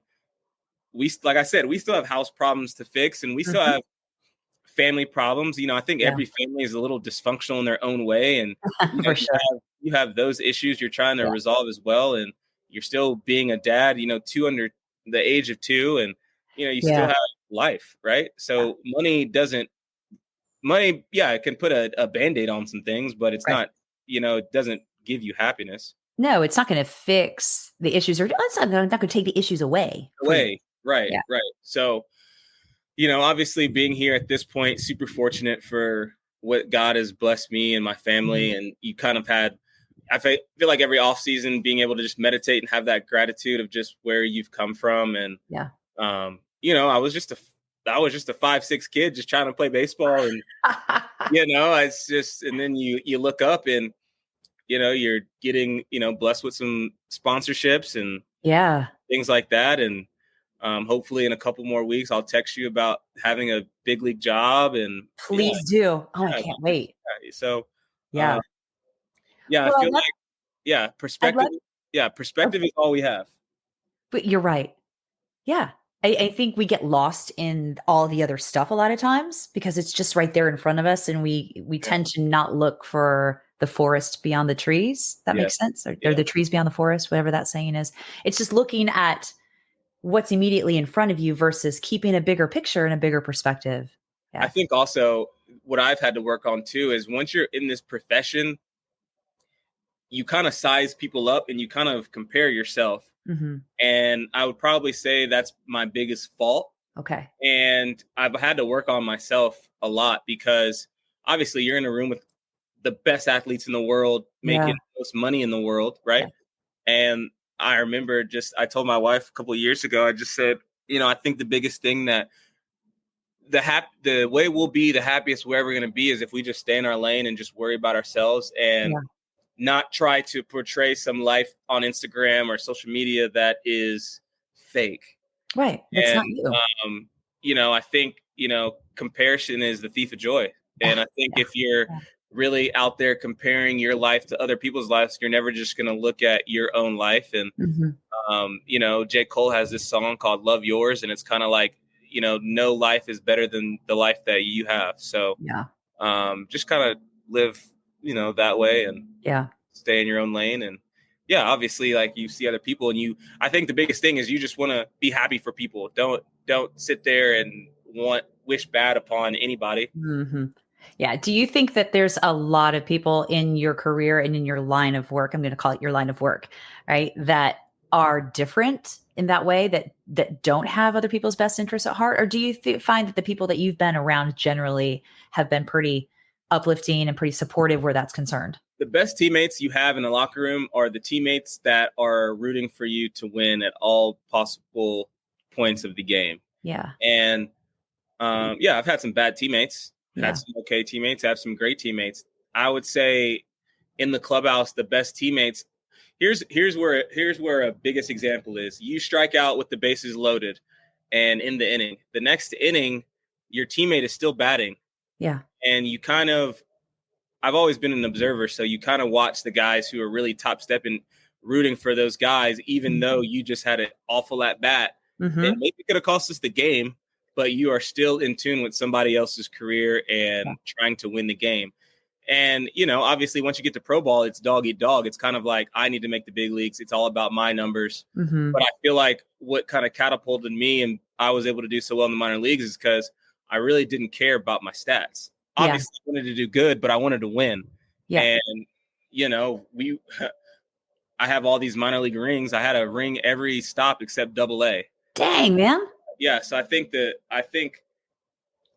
like I said, we still have house problems to fix, and we still have family problems. I think every family is a little dysfunctional in their own way. And you have those issues you're trying to resolve as well. And you're still being a dad, 2 under the age of 2. And, you still have life, right? So money, it can put a Band-Aid on some things, but it's not, it doesn't give you happiness. No, it's not going to fix the issues, or it's not going to take the issues away. Right. So, Obviously being here at this point, super fortunate for what God has blessed me and my family. Mhm. And you kind of I feel like every off season being able to just meditate and have that gratitude of just where you've come from. And, Yeah. I was just a 5'6" kid just trying to play baseball. And, it's just, and then you look up and, you're getting, blessed with some sponsorships and Yeah. things like that. And hopefully in a couple more weeks, I'll text you about having a big league job. And Please do. Oh, I yeah, can't wait. so Yeah. I Well, feel like, I'd love, perspective is all we have. but you're right. Yeah. I think we get lost in all the other stuff a lot of times because it's just right there in front of us, and we Yeah. tend to not look for the forest beyond the trees. That Yeah. makes sense. Or Yeah. the trees beyond the forest, whatever that saying is. It's just looking at what's immediately in front of you versus keeping a bigger picture and a bigger perspective. I Yeah. think also what I've had to work on too is once you're in this profession, you kind of size people up and you kind of compare yourself. Mm-hmm. And I would probably say that's my biggest fault. Okay. And I've had to work on myself a lot because obviously you're in a room with the best athletes in the world, making Yeah. the most money in the world, Yeah. right? And I remember I told my wife a couple of years ago, I just said, I think the biggest thing that the way we'll be the happiest we're ever going to be is if we just stay in our lane and just worry about ourselves and Yeah. not try to portray some life on Instagram or social media that is fake. Right. That's not And, you. I think, comparison is the thief of joy. And I think Yeah. if you're Yeah. really out there comparing your life to other people's lives, you're never just going to look at your own life. And, J. Cole has this song called Love Yours. And it's kind of like, no life is better than the life that you have. So Yeah. just kind of live, that way and Yeah. stay in your own lane. And obviously like you see other people and I think the biggest thing is you just want to be happy for people. Don't sit there and wish bad upon anybody. Mm-hmm. Yeah. Do you think that there's a lot of people in your career and in your line of work, I'm going to call it your line of work, right, that are different in that way, that don't have other people's best interests at heart? Or do you find that the people that you've been around generally have been pretty uplifting and pretty supportive where that's concerned? The best teammates you have in the locker room are the teammates that are rooting for you to win at all possible points of the game. Yeah. And I've had some bad teammates, Yeah. had some okay teammates, have some great teammates. I would say in the clubhouse, the best teammates. Here's where a biggest example is. You strike out with the bases loaded, and in the inning, the next inning, your teammate is still batting. Yeah. And you kind of, I've always been an observer, so you kind of watch the guys who are really top stepping, rooting for those guys, even though you just had an awful at bat. Mm-hmm. And maybe it could have cost us the game, but you are still in tune with somebody else's career and trying to win the game. And, obviously once you get to pro ball, it's dog eat dog. It's kind of like, I need to make the big leagues. It's all about my numbers. Mm-hmm. But I feel like what kind of catapulted me and I was able to do so well in the minor leagues is because I really didn't care about my stats. Obviously I wanted to do good, but I wanted to win. Yeah. And, I have all these minor league rings. I had a ring every stop except AA. Dang, man. Yeah. So I think,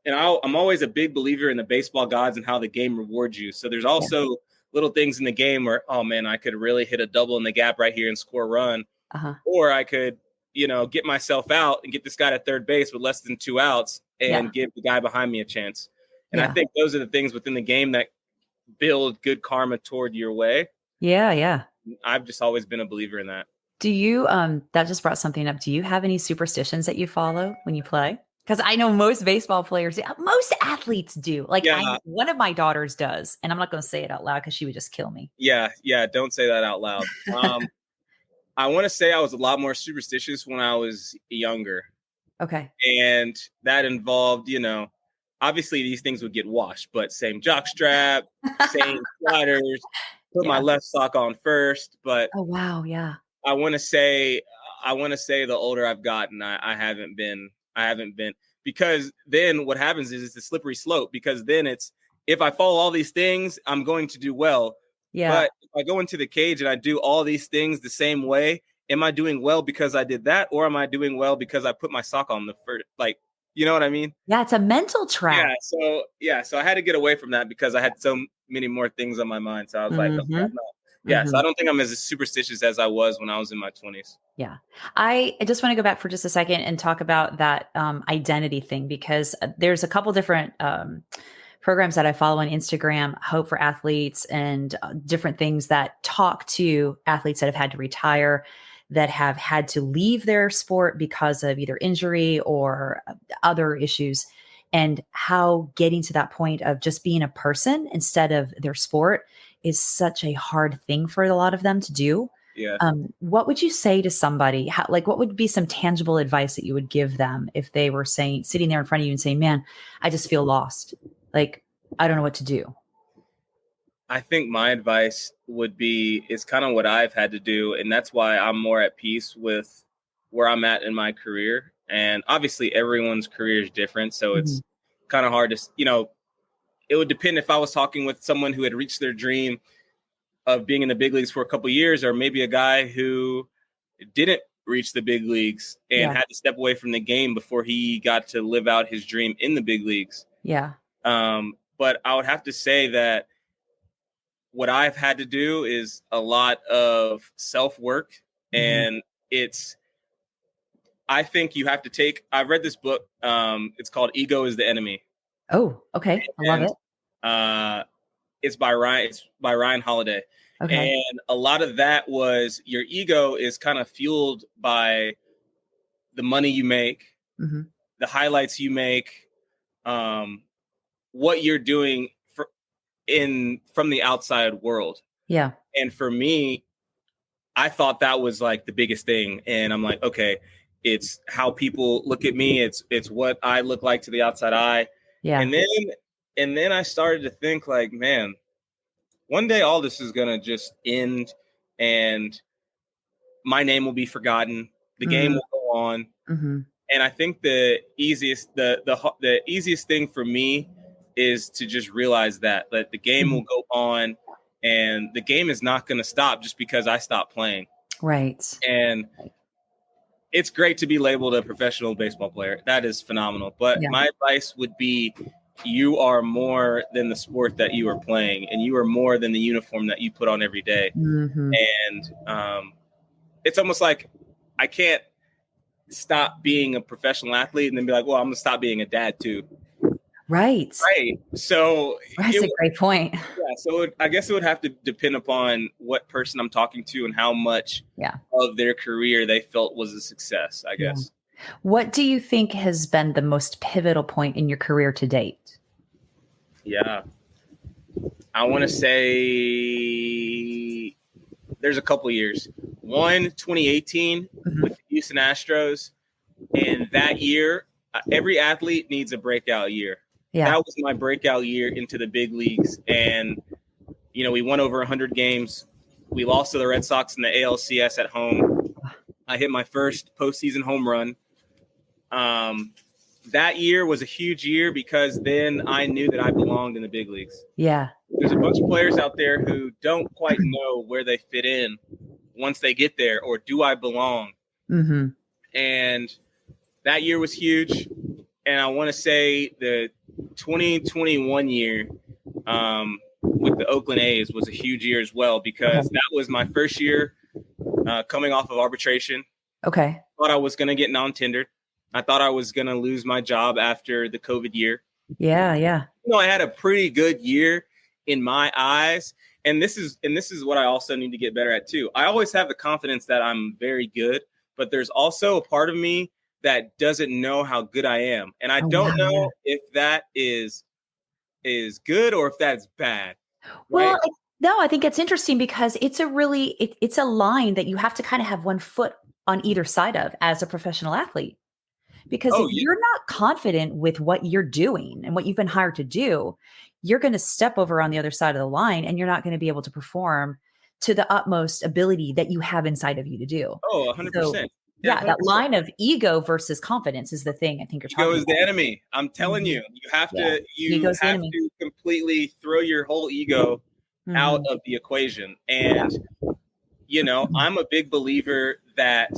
and I'm always a big believer in the baseball gods and how the game rewards you. So there's also little things in the game where, oh man, I could really hit a double in the gap right here and score a run. Uh-huh. Or I could, get myself out and get this guy to third base with less than 2 outs and give the guy behind me a chance. And I think those are the things within the game that build good karma toward your way. Yeah. Yeah. I've just always been a believer in that. Do you, that just brought something up. Do you have any superstitions that you follow when you play? Because I know most baseball players, most athletes do. Like one of my daughters does, and I'm not going to say it out loud because she would just kill me. Yeah. Don't say that out loud. I want to say I was a lot more superstitious when I was younger. Okay. And that involved, obviously these things would get washed, but same jock strap, same sliders, put my left sock on first. But oh wow, yeah. I want to say the older I've gotten, I haven't been, because then what happens is it's a slippery slope, because then it's, if I follow all these things, I'm going to do well. Yeah. But if I go into the cage and I do all these things the same way, am I doing well because I did that? Or am I doing well because I put my sock on the first, You know what I mean? Yeah, it's a mental trap. So I had to get away from that because I had so many more things on my mind. So I was like, okay, I'm not. Yeah, so I don't think I'm as superstitious as I was when I was in my 20s. Yeah. I just want to go back for just a second and talk about that identity thing, because there's a couple different programs that I follow on Instagram, Hope for Athletes, and different things that talk to athletes that have had to retire, that have had to leave their sport because of either injury or other issues, and how getting to that point of just being a person instead of their sport is such a hard thing for a lot of them to do. Yeah. What would you say to somebody? What would be some tangible advice that you would give them if they were sitting there in front of you and saying, man, I just feel lost. Like, I don't know what to do. I think my advice would be, is kind of what I've had to do. And that's why I'm more at peace with where I'm at in my career. And obviously everyone's career is different. So it's kind of hard to, it would depend if I was talking with someone who had reached their dream of being in the big leagues for a couple of years, or maybe a guy who didn't reach the big leagues and had to step away from the game before he got to live out his dream in the big leagues. Yeah. But I would have to say that what I've had to do is a lot of self-work, and I think you have to I've read this book. It's called Ego is the Enemy. Oh, okay. I love it. It's by Ryan Holiday. Okay. And a lot of that was, your ego is kind of fueled by the money you make, the highlights you make, what you're doing from the outside world. Yeah. And for me, I thought that was like the biggest thing. And I'm like, okay, it's how people look at me. It's what I look like to the outside eye. Yeah. And then I started to think, like, man, one day all this is going to just end and my name will be forgotten. The game will go on. And I think the easiest thing for me is to just realize that the game will go on, and the game is not going to stop just because I stop playing. Right. And it's great to be labeled a professional baseball player. That is phenomenal. But my advice would be, you are more than the sport that you are playing, and you are more than the uniform that you put on every day. And it's almost like I can't stop being a professional athlete and then be like, well, I'm going to stop being a dad too. Right. So that's a great point. Yeah. So I guess it would have to depend upon what person I'm talking to and how much of their career they felt was a success, I guess. What do you think has been the most pivotal point in your career to date? Yeah. I want to say there's a couple years. One, 2018 with the Houston Astros. And that year, every athlete needs a breakout year. Yeah. That was my breakout year into the big leagues. And, we won over 100 games. We lost to the Red Sox in the ALCS at home. I hit my first postseason home run. That year was a huge year because then I knew that I belonged in the big leagues. Yeah. There's a bunch of players out there who don't quite know where they fit in once they get there, or do I belong? And that year was huge. And I want to say the 2021 year with the Oakland A's was a huge year as well, because that was my first year coming off of arbitration. Okay. Thought I was going to get non-tendered. I thought I was going to lose my job after the COVID year. Yeah. I had a pretty good year in my eyes. And this is what I also need to get better at too. I always have the confidence that I'm very good, but there's also a part of me that doesn't know how good I am. And I don't know if that is good or if that's bad. Right? Well, no, I think it's interesting because it's a line that you have to kind of have one foot on either side of as a professional athlete. Because if you're not confident with what you're doing and what you've been hired to do, you're going to step over on the other side of the line and you're not going to be able to perform to the utmost ability that you have inside of you to do. Oh, 100%. So, yeah, 100%. That line of ego versus confidence is the thing I think you're talking about. Ego is the enemy. I'm telling you, you have to completely throw your whole ego out of the equation. And, I'm a big believer that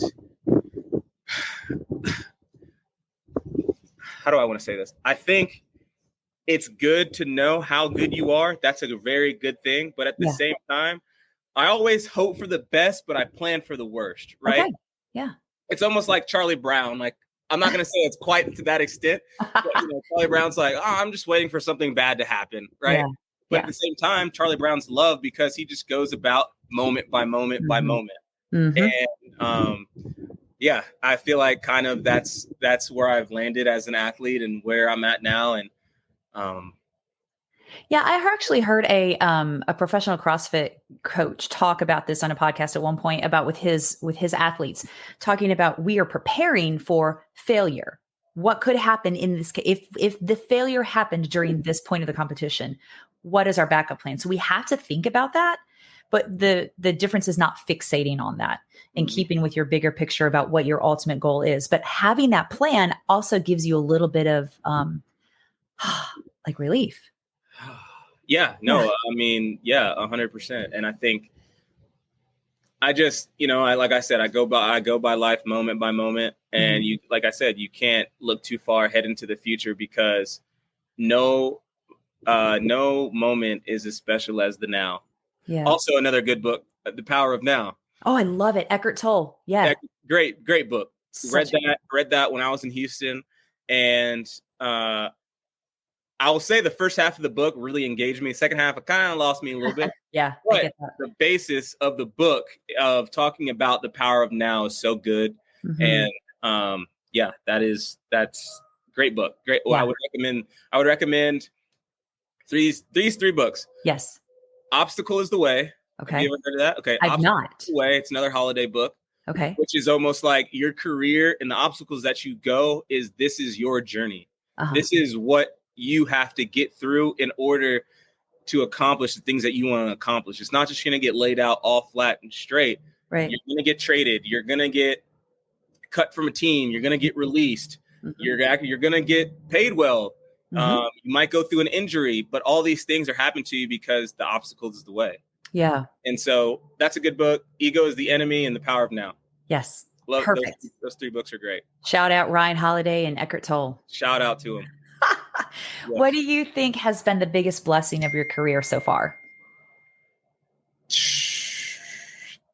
how do I want to say this? I think it's good to know how good you are. That's a very good thing. But at the same time, I always hope for the best, but I plan for the worst, right? Okay. Yeah. It's almost like Charlie Brown. Like, I'm not going to say it's quite to that extent, but Charlie Brown's like, oh, I'm just waiting for something bad to happen, right? Yeah. But at the same time, Charlie Brown's loved because he just goes about moment by moment by moment. And I feel like kind of that's where I've landed as an athlete and where I'm at now. And I actually heard a professional CrossFit coach talk about this on a podcast at one point about with his athletes, talking about we are preparing for failure. What could happen in this case if the failure happened during this point of the competition? What is our backup plan? So we have to think about that, but the difference is not fixating on that and keeping with your bigger picture about what your ultimate goal is. But having that plan also gives you a little bit of like relief. I mean, 100%. And I think I just, like I said, I go by life moment by moment. And you, like I said, you can't look too far ahead into the future because no moment is as special as the now. Yeah. Also, another good book, The Power of Now. Oh, I love it. Eckhart Tolle. Yeah. Great book. Read that when I was in Houston. And I will say the first half of the book really engaged me. Second half, it kind of lost me a little bit. Yeah. But the basis of the book of talking about the power of now is so good. And that's great book. Great. Well, I would recommend these three books. Yes. Obstacle is the Way. Okay. Have you ever heard of that? Okay. I've not. The Way. It's another holiday book. Okay. Which is almost like your career and the obstacles that you go this is your journey. This is what you have to get through in order to accomplish the things that you want to accomplish. It's not just going to get laid out all flat and straight. Right. You're going to get traded. You're going to get cut from a team. You're going to get released. You're going to get paid well. You might go through an injury, but all these things are happening to you because the obstacle is the way. Yeah. And so that's a good book. Ego is the Enemy and The Power of Now. Yes. Love perfect. Those three books are great. Shout out Ryan Holiday and Eckhart Tolle. Shout out to him. What do you think has been the biggest blessing of your career so far?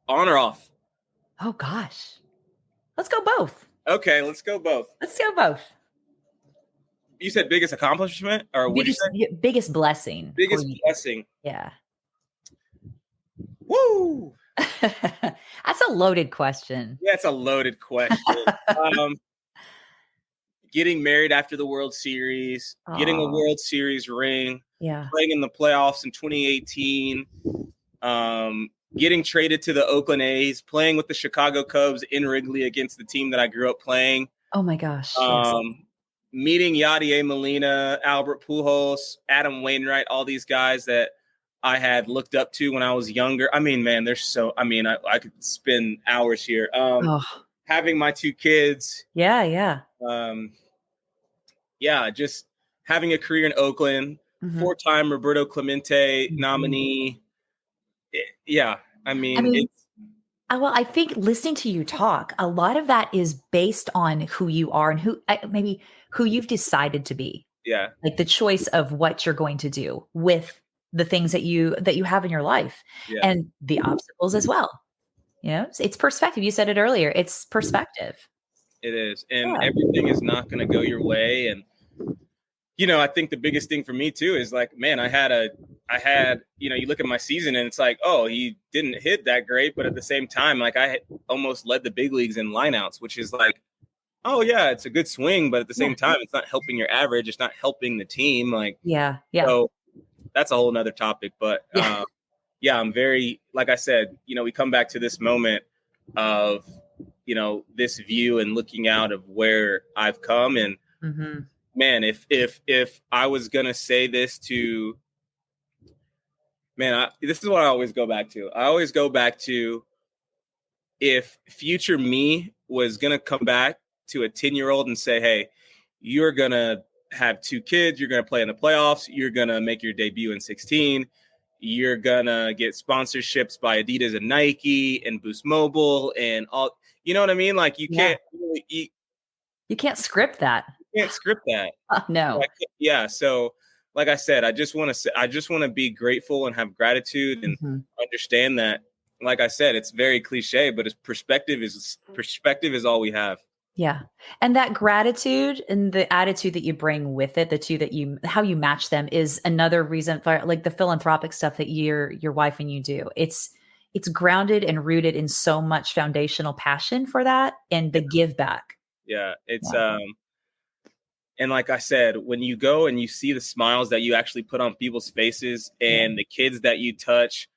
On or off? Oh, gosh. Let's go both. Okay, let's go both. You said biggest accomplishment? Or what did you say? Biggest blessing. Biggest blessing. Yeah. Woo! That's a loaded question. Yeah, it's a loaded question. Getting married after the World Series, getting a World Series ring, playing in the playoffs in 2018, getting traded to the Oakland A's, playing with the Chicago Cubs in Wrigley against the team that I grew up playing. Oh my gosh. Meeting Yadier Molina, Albert Pujols, Adam Wainwright, all these guys that I had looked up to when I was younger. I mean, man, I could spend hours here. Having my two kids. Yeah. Just having a career in Oakland, 4-time Roberto Clemente nominee. I think listening to you talk, a lot of that is based on who you are and who you've decided to be. Yeah. Like the choice of what you're going to do with the things that you have in your life and the obstacles as well. It's perspective. You said it earlier. It's perspective. It is. And everything is not going to go your way. And, I think the biggest thing for me too is like, man, I had, you look at my season and it's like, oh, he didn't hit that great. But at the same time, like I almost led the big leagues in lineouts, which is like, oh yeah, it's a good swing. But at the same time, it's not helping your average. It's not helping the team. Like, yeah. So that's a whole nother topic. But I'm very, like I said, we come back to this moment of, this view and looking out of where I've come. And man, if I was going to say this to, this is what I always go back to. I always go back to if future me was going to come back to a 10-year-old and say, hey, you're going to have 2 kids, you're going to play in the playoffs, you're going to make your debut in 16, you're going to get sponsorships by Adidas and Nike and Boost Mobile and all, you know what I mean? Like you can't really you can't script that. can't script that. No. Yeah. So, like I said, I just want to be grateful and have gratitude and understand that. Like I said, it's very cliche, but perspective is all we have. Yeah. And that gratitude and the attitude that you bring with it, how you match them is another reason for like the philanthropic stuff that your wife and you do. It's grounded and rooted in so much foundational passion for that and the give back. Yeah. And like I said, when you go and you see the smiles that you actually put on people's faces and the kids that you touch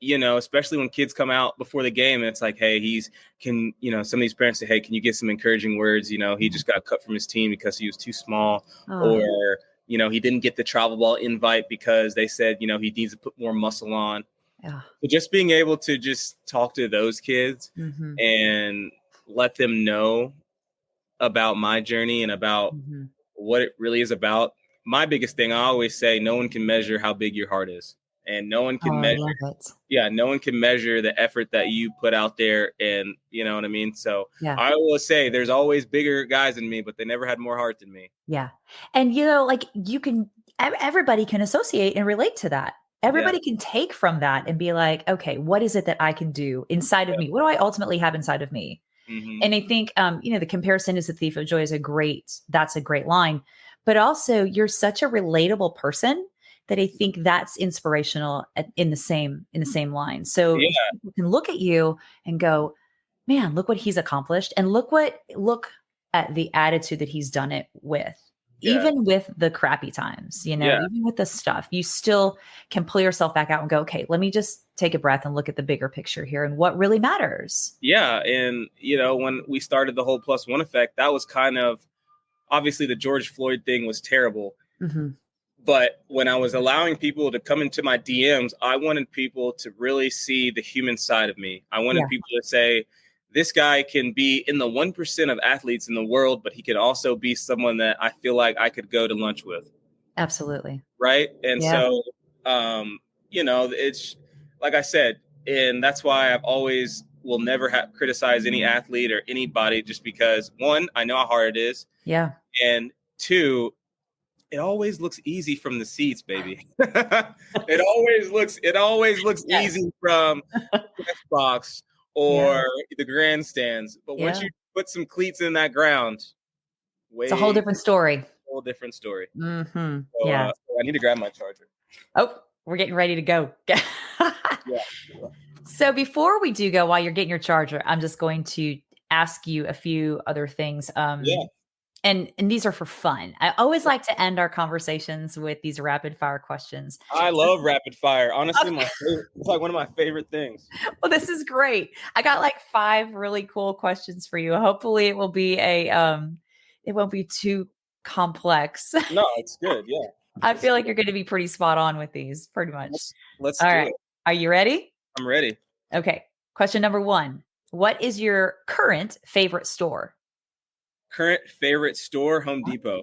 especially when kids come out before the game and it's like, hey, some of these parents say, hey, can you get some encouraging words? He just got cut from his team because he was too small or, he didn't get the travel ball invite because they said, he needs to put more muscle on. Yeah. So just being able to just talk to those kids and let them know about my journey and about what it really is about. My biggest thing, I always say, no one can measure how big your heart is, and no one can measure. No one can measure the effort that you put out there, and you know what I mean. So I will say, there's always bigger guys than me, but they never had more heart than me. Yeah, and everybody can associate and relate to that. Everybody can take from that and be like, okay, what is it that I can do inside of me? What do I ultimately have inside of me? And I think, the comparison is the thief of joy that's a great line, but also you're such a relatable person that I think that's inspirational in the same line. So people can look at you and go, man, look what he's accomplished. And look at the attitude that he's done it with. Even with the crappy times, even with the stuff, you still can pull yourself back out and go, okay, let me just take a breath and look at the bigger picture here and what really matters. Yeah. And, when we started the whole +1 effect, that was kind of, obviously the George Floyd thing was terrible. But when I was allowing people to come into my DMs, I wanted people to really see the human side of me. I wanted people to say, this guy can be in the 1% of athletes in the world, but he can also be someone that I feel like I could go to lunch with. Absolutely. Right. And so, it's like I said, and that's why I've always will never criticize any athlete or anybody, just because one, I know how hard it is. Yeah. And two, it always looks easy from the seats, baby. It always looks easy from the press box or the grandstands. But once you put some cleats in that ground, it's a whole different story. So, I need to grab my charger. Oh, we're getting ready to go. So before we do go, while you're getting your charger, I'm just going to ask you a few other things. And these are for fun. I always like to end our conversations with these rapid fire questions. I love rapid fire. Honestly, it's like one of my favorite things. Well, this is great. I got like 5 really cool questions for you. Hopefully it will be it won't be too complex. No, it's good. Yeah. I feel like you're going to be pretty spot on with these, pretty much. Let's do it. Are you ready? I'm ready. Okay. Question number 1. What is your current favorite store? Current favorite store, Home Depot.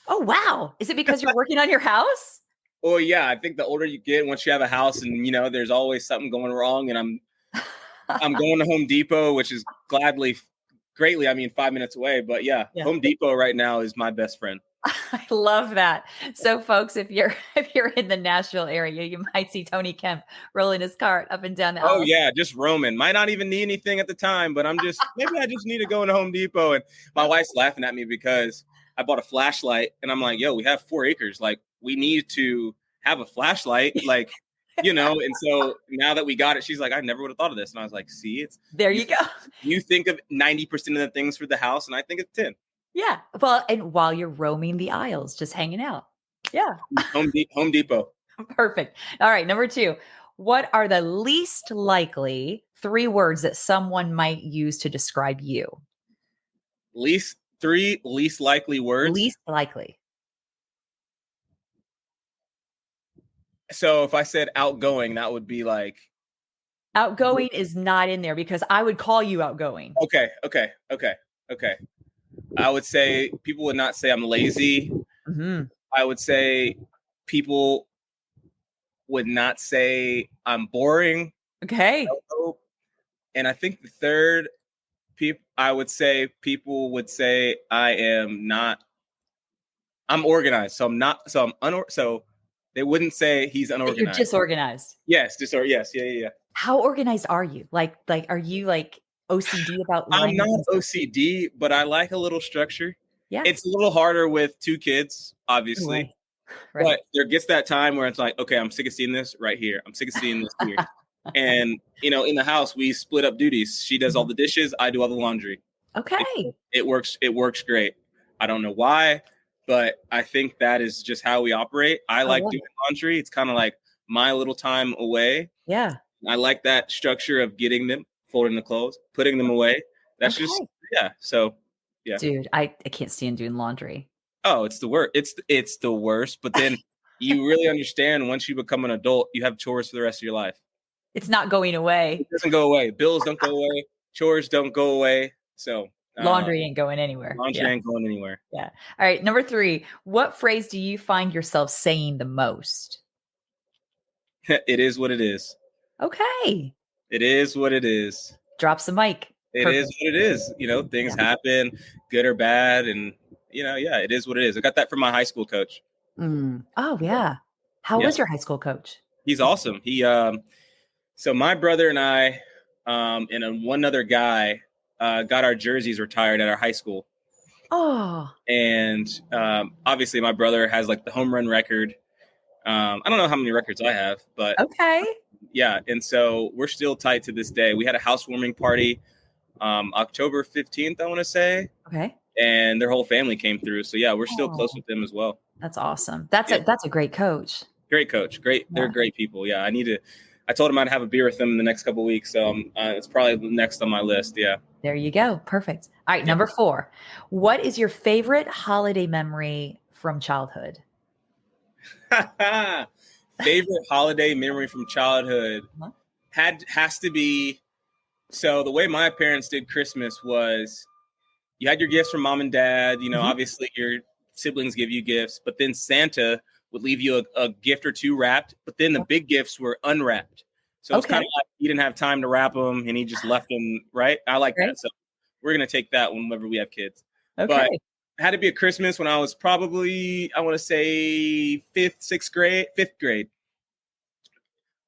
Oh, wow. Is it because you're working on your house? Oh, yeah. I think the older you get, once you have a house and, there's always something going wrong. And I'm going to Home Depot, which is greatly, 5 minutes away. But yeah, Home Depot right now is my best friend. I love that. So folks, if you're in the Nashville area, you might see Tony Kemp rolling his cart up and down the aisle. Oh yeah, just roaming. Might not even need anything at the time, but maybe I just need to go into Home Depot. And my wife's laughing at me because I bought a flashlight and I'm like, yo, we have 4 acres. Like we need to have a flashlight. Like, and so now that we got it, she's like, I never would have thought of this. And I was like, see, there you go. You think of 90% of the things for the house and I think of 10. Yeah. Well, and while you're roaming the aisles, just hanging out. Yeah. Home Depot. Perfect. All right. Number 2, what are the least likely 3 words that someone might use to describe you? Least likely words? Least likely. So if I said outgoing, that would be like. Outgoing is not in there because I would call you outgoing. Okay. I would say people would not say I'm lazy. I would say people would not say I'm boring. Okay. And I think the third, I would say people would say I'm organized. So I'm not, so they wouldn't say he's You're unorganized. disorganized. Yes. Yes. Yeah. How organized are you? Are you like OCD about I'm lining not things up? OCD, but I like a little structure. Yeah. It's a little harder with 2 kids, obviously. Right. But there gets that time where it's like, okay, I'm sick of seeing this right here. I'm sick of seeing this here. And, in the house, we split up duties. She does all the dishes. I do all the laundry. Okay. It works. It works great. I don't know why, but I think that is just how we operate. I like doing laundry. It's kind of like my little time away. Yeah. I like that structure of getting them, folding the clothes, putting them away. That's just, yeah. So, yeah. Dude, I can't stand doing laundry. Oh, it's the worst. It's the worst. But then you really understand once you become an adult, you have chores for the rest of your life. It's not going away. It doesn't go away. Bills don't go away. Chores don't go away. So laundry ain't going anywhere. Laundry ain't going anywhere. Yeah. All right. Number 3, what phrase do you find yourself saying the most? It is what it is. Okay. It is what it is. Drops the mic. It is what it is. Things happen, good or bad. And, it is what it is. I got that from my high school coach. Oh, yeah. How was your high school coach? He's awesome. He, so my brother and I, and one other guy, got our jerseys retired at our high school. Oh. And obviously my brother has like the home run record. I don't know how many records I have, but okay. Yeah. And so we're still tight to this day. We had a housewarming party October 15th, I want to say. Okay. And their whole family came through. So yeah, we're still close with them as well. That's awesome. That's a great coach. Great coach. Great. Yeah. They're great people. Yeah. I told him I'd have a beer with them in the next couple of weeks. So it's probably next on my list. Yeah. There you go. Perfect. All right. Number 4, what is your favorite holiday memory from childhood? Favorite holiday memory from childhood has to be, so the way my parents did Christmas was you had your gifts from mom and dad, obviously your siblings give you gifts, but then Santa would leave you a gift or 2 wrapped, but then the big gifts were unwrapped. So it's kind of like he didn't have time to wrap them and he just left them, right? I like that. So we're going to take that whenever we have kids. Okay. But it had to be a Christmas when I was probably, I want to say 5th grade.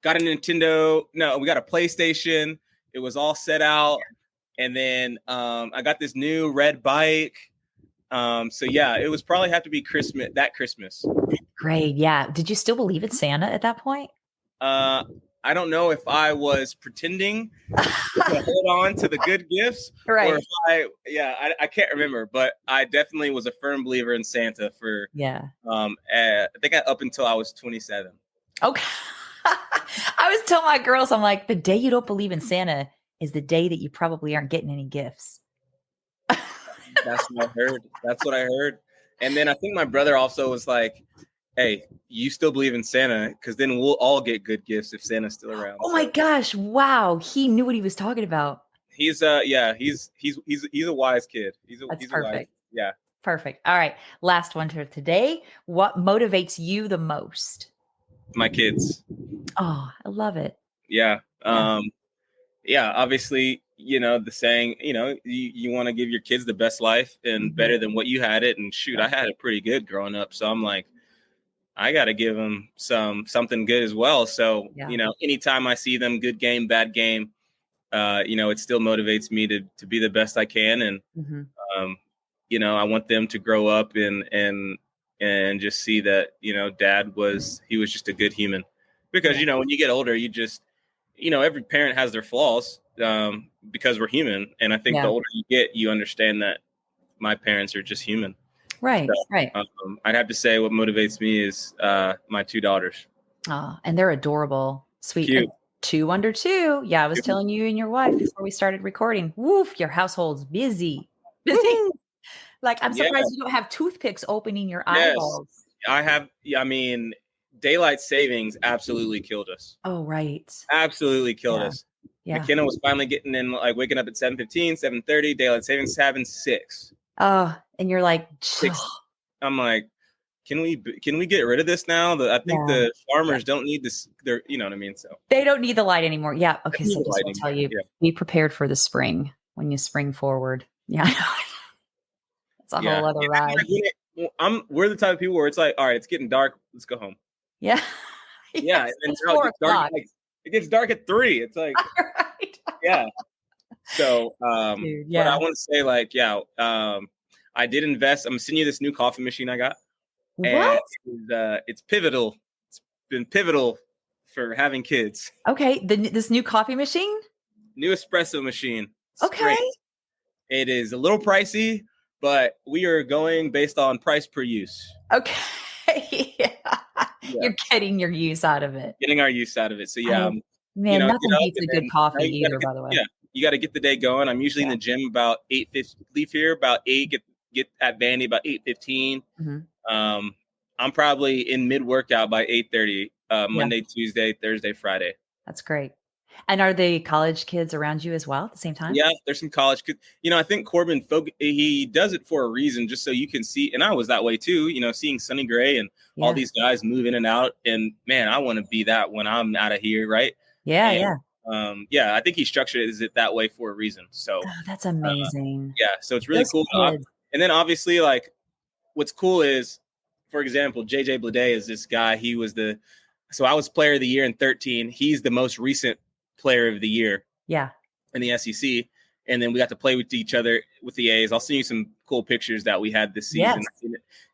Got a Nintendo. No, we got a PlayStation. It was all set out. And then I got this new red bike. So yeah, it was probably have to be that Christmas. Great. Yeah. Did you still believe in Santa at that point? I don't know if I was pretending to hold on to the good gifts, right? Or if I can't remember, but I definitely was a firm believer in Santa for I think up until I was 27. Okay. I was telling my girls, I'm like, the day you don't believe in Santa is the day that you probably aren't getting any gifts. That's what I heard. And then I think my brother also was like, hey, you still believe in Santa? Because then we'll all get good gifts if Santa's still around. Oh my gosh. Wow. He knew what he was talking about. He's a wise kid. He's perfect. Yeah. Perfect. All right. Last one for today. What motivates you the most? My kids. Oh, I love it. Yeah. Obviously, the saying, you want to give your kids the best life and better than what you had it. And shoot, I had it pretty good growing up. So I'm like, I got to give them something good as well. So, anytime I see them, good game, bad game, it still motivates me to be the best I can. And, I want them to grow up and just see that, dad was just a good human, because, when you get older, you just, every parent has their flaws, because we're human. And I think the older you get, you understand that my parents are just human. Right. So, right. I'd have to say what motivates me is my 2 daughters. Oh, and they're adorable. Sweet. Cute. 2 under 2. Yeah. I was telling you and your wife before we started recording, woof, your household's busy. Like, I'm surprised you don't have toothpicks opening your eyeballs. I have. I mean, daylight savings absolutely killed us. Oh, right. Absolutely killed us. Yeah. McKenna was finally getting in, like waking up at 7:15, 7:30. Daylight savings having 6. Oh, and you're like, 6. I'm like, can we get rid of this now? I think the farmers don't need this. They're, you know what I mean? So they don't need the light anymore. Yeah. Okay. So just to tell you, be prepared for the spring. when you spring forward. Yeah. It's a whole other ride. We're the type of people where it's like, all right, it's getting dark. Let's go home. Yeah. Yeah. Yes, And it's now 4 it gets dark. o'clock. It gets dark at 3. It's like, Right. yeah. So, Dude, but I yeah. want to say like, I did invest. I'm sending you this new coffee machine I got. And What? it's pivotal. It's been pivotal for having kids. Okay. This new coffee machine? New espresso machine. It's Okay. great. It is a little pricey, but we are going based on price per use. Okay. Yeah. You're getting your use out of it. Getting our use out of it. So yeah, man, nothing beats a good coffee either, by the way. Yeah, you got to get the day going. I'm usually in the gym about 8:50. Leave here about 8. Get at Vandy about 8:15. Mm-hmm. I'm probably in mid workout by 8:30. Monday, Tuesday, Thursday, Friday. That's great. And are the college kids around you as well at the same time? Yeah, there's some college kids. I think Corbin, he does it for a reason, just so you can see. And I was that way too, seeing Sonny Gray and all these guys move in and out. And man, I want to be that when I'm out of here, right? Yeah, yeah. I think he structured it that way for a reason. So that's amazing. So it's really cool. And then obviously, like, what's cool is, for example, JJ Bleday is this guy. He was so I was player of the year in 2013. He's the most recent player of the year. Yeah. In the SEC. And then we got to play with each other with the A's. I'll send you some cool pictures that we had this season.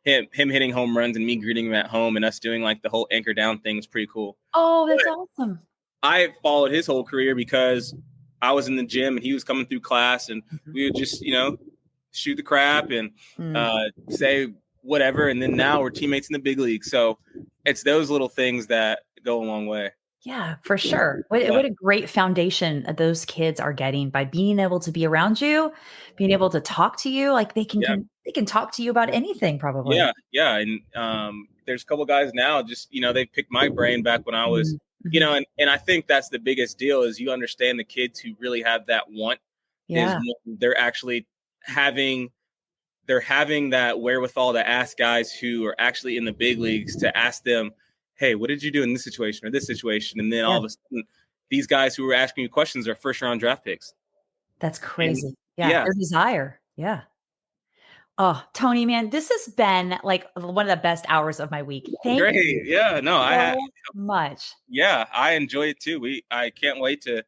Yes. Him hitting home runs and me greeting him at home and us doing like the whole anchor down thing was pretty cool. Oh, that's awesome. I followed his whole career because I was in the gym and he was coming through class and we would just, shoot the crap and say whatever. And then now we're teammates in the big league. So it's those little things that go a long way. Yeah, for sure. What a great foundation those kids are getting by being able to be around you, being able to talk to you. Like they can talk to you about anything probably. Yeah. And there's a couple of guys now just, they picked my brain back when I was, and I think that's the biggest deal is you understand the kids who really have that want is they're actually having that wherewithal to ask guys who are actually in the big leagues to ask them, hey, what did you do in this situation or this situation? And then all of a sudden, these guys who were asking you questions are first-round draft picks. That's crazy. Their desire. Yeah. Oh, Tony, man, this has been like one of the best hours of my week. Thank you. Yeah, no, much. Yeah, I enjoy it too. I can't wait to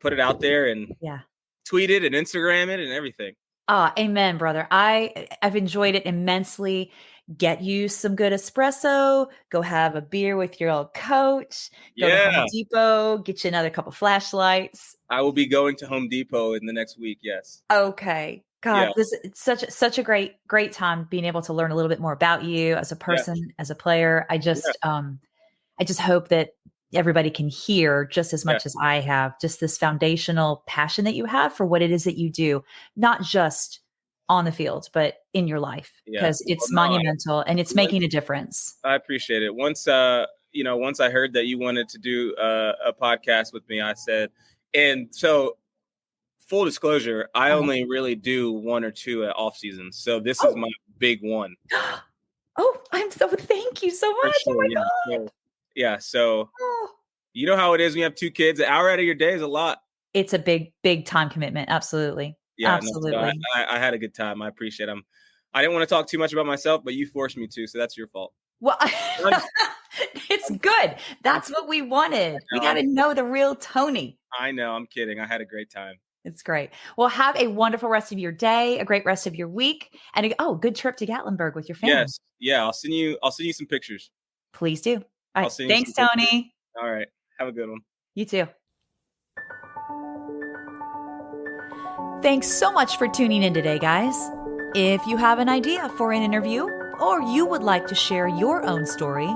put it out there and tweet it and Instagram it and everything. Oh, amen, brother. I've enjoyed it immensely. Get you some good espresso, go have a beer with your old coach, go to Home Depot, get you another couple flashlights. I will be going to Home Depot in the next week. Yes. Okay. God, it's such a great time being able to learn a little bit more about you as a person, as a player. I just hope that everybody can hear just as much as I have, just this foundational passion that you have for what it is that you do, not just on the field, but in your life, because it's monumental and it's making a difference. I appreciate it. Once I heard that you wanted to do a podcast with me, I said, and so full disclosure, I only really do 1 or 2 at off season. So this is my big one. Thank you so much. Sure, oh my God. So you know how it is when you have 2 kids, an hour out of your day is a lot. It's a big time commitment. Absolutely. Yeah, absolutely. No, I had a good time. I appreciate it. I didn't want to talk too much about myself, but you forced me to, so that's your fault. Well, it's good. That's what we wanted. We got to know the real Tony. I know. I'm kidding. I had a great time. It's great. Well, have a wonderful rest of your day, a great rest of your week, and good trip to Gatlinburg with your family. Yes. Yeah. I'll send you some pictures. Please do. All right. Thanks, Tony. All right. Have a good one. You too. Thanks so much for tuning in today, guys. If you have an idea for an interview or you would like to share your own story,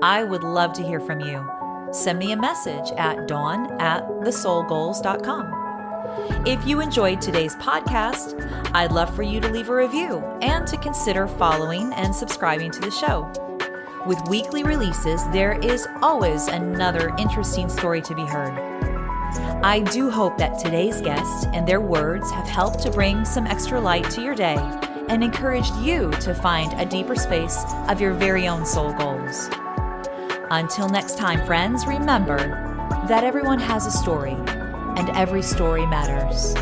I would love to hear from you. Send me a message at dawn@thesoulgoals.com. If you enjoyed today's podcast, I'd love for you to leave a review and to consider following and subscribing to the show. With weekly releases, there is always another interesting story to be heard. I do hope that today's guests and their words have helped to bring some extra light to your day and encouraged you to find a deeper space of your very own soul goals. Until next time, friends, remember that everyone has a story and every story matters.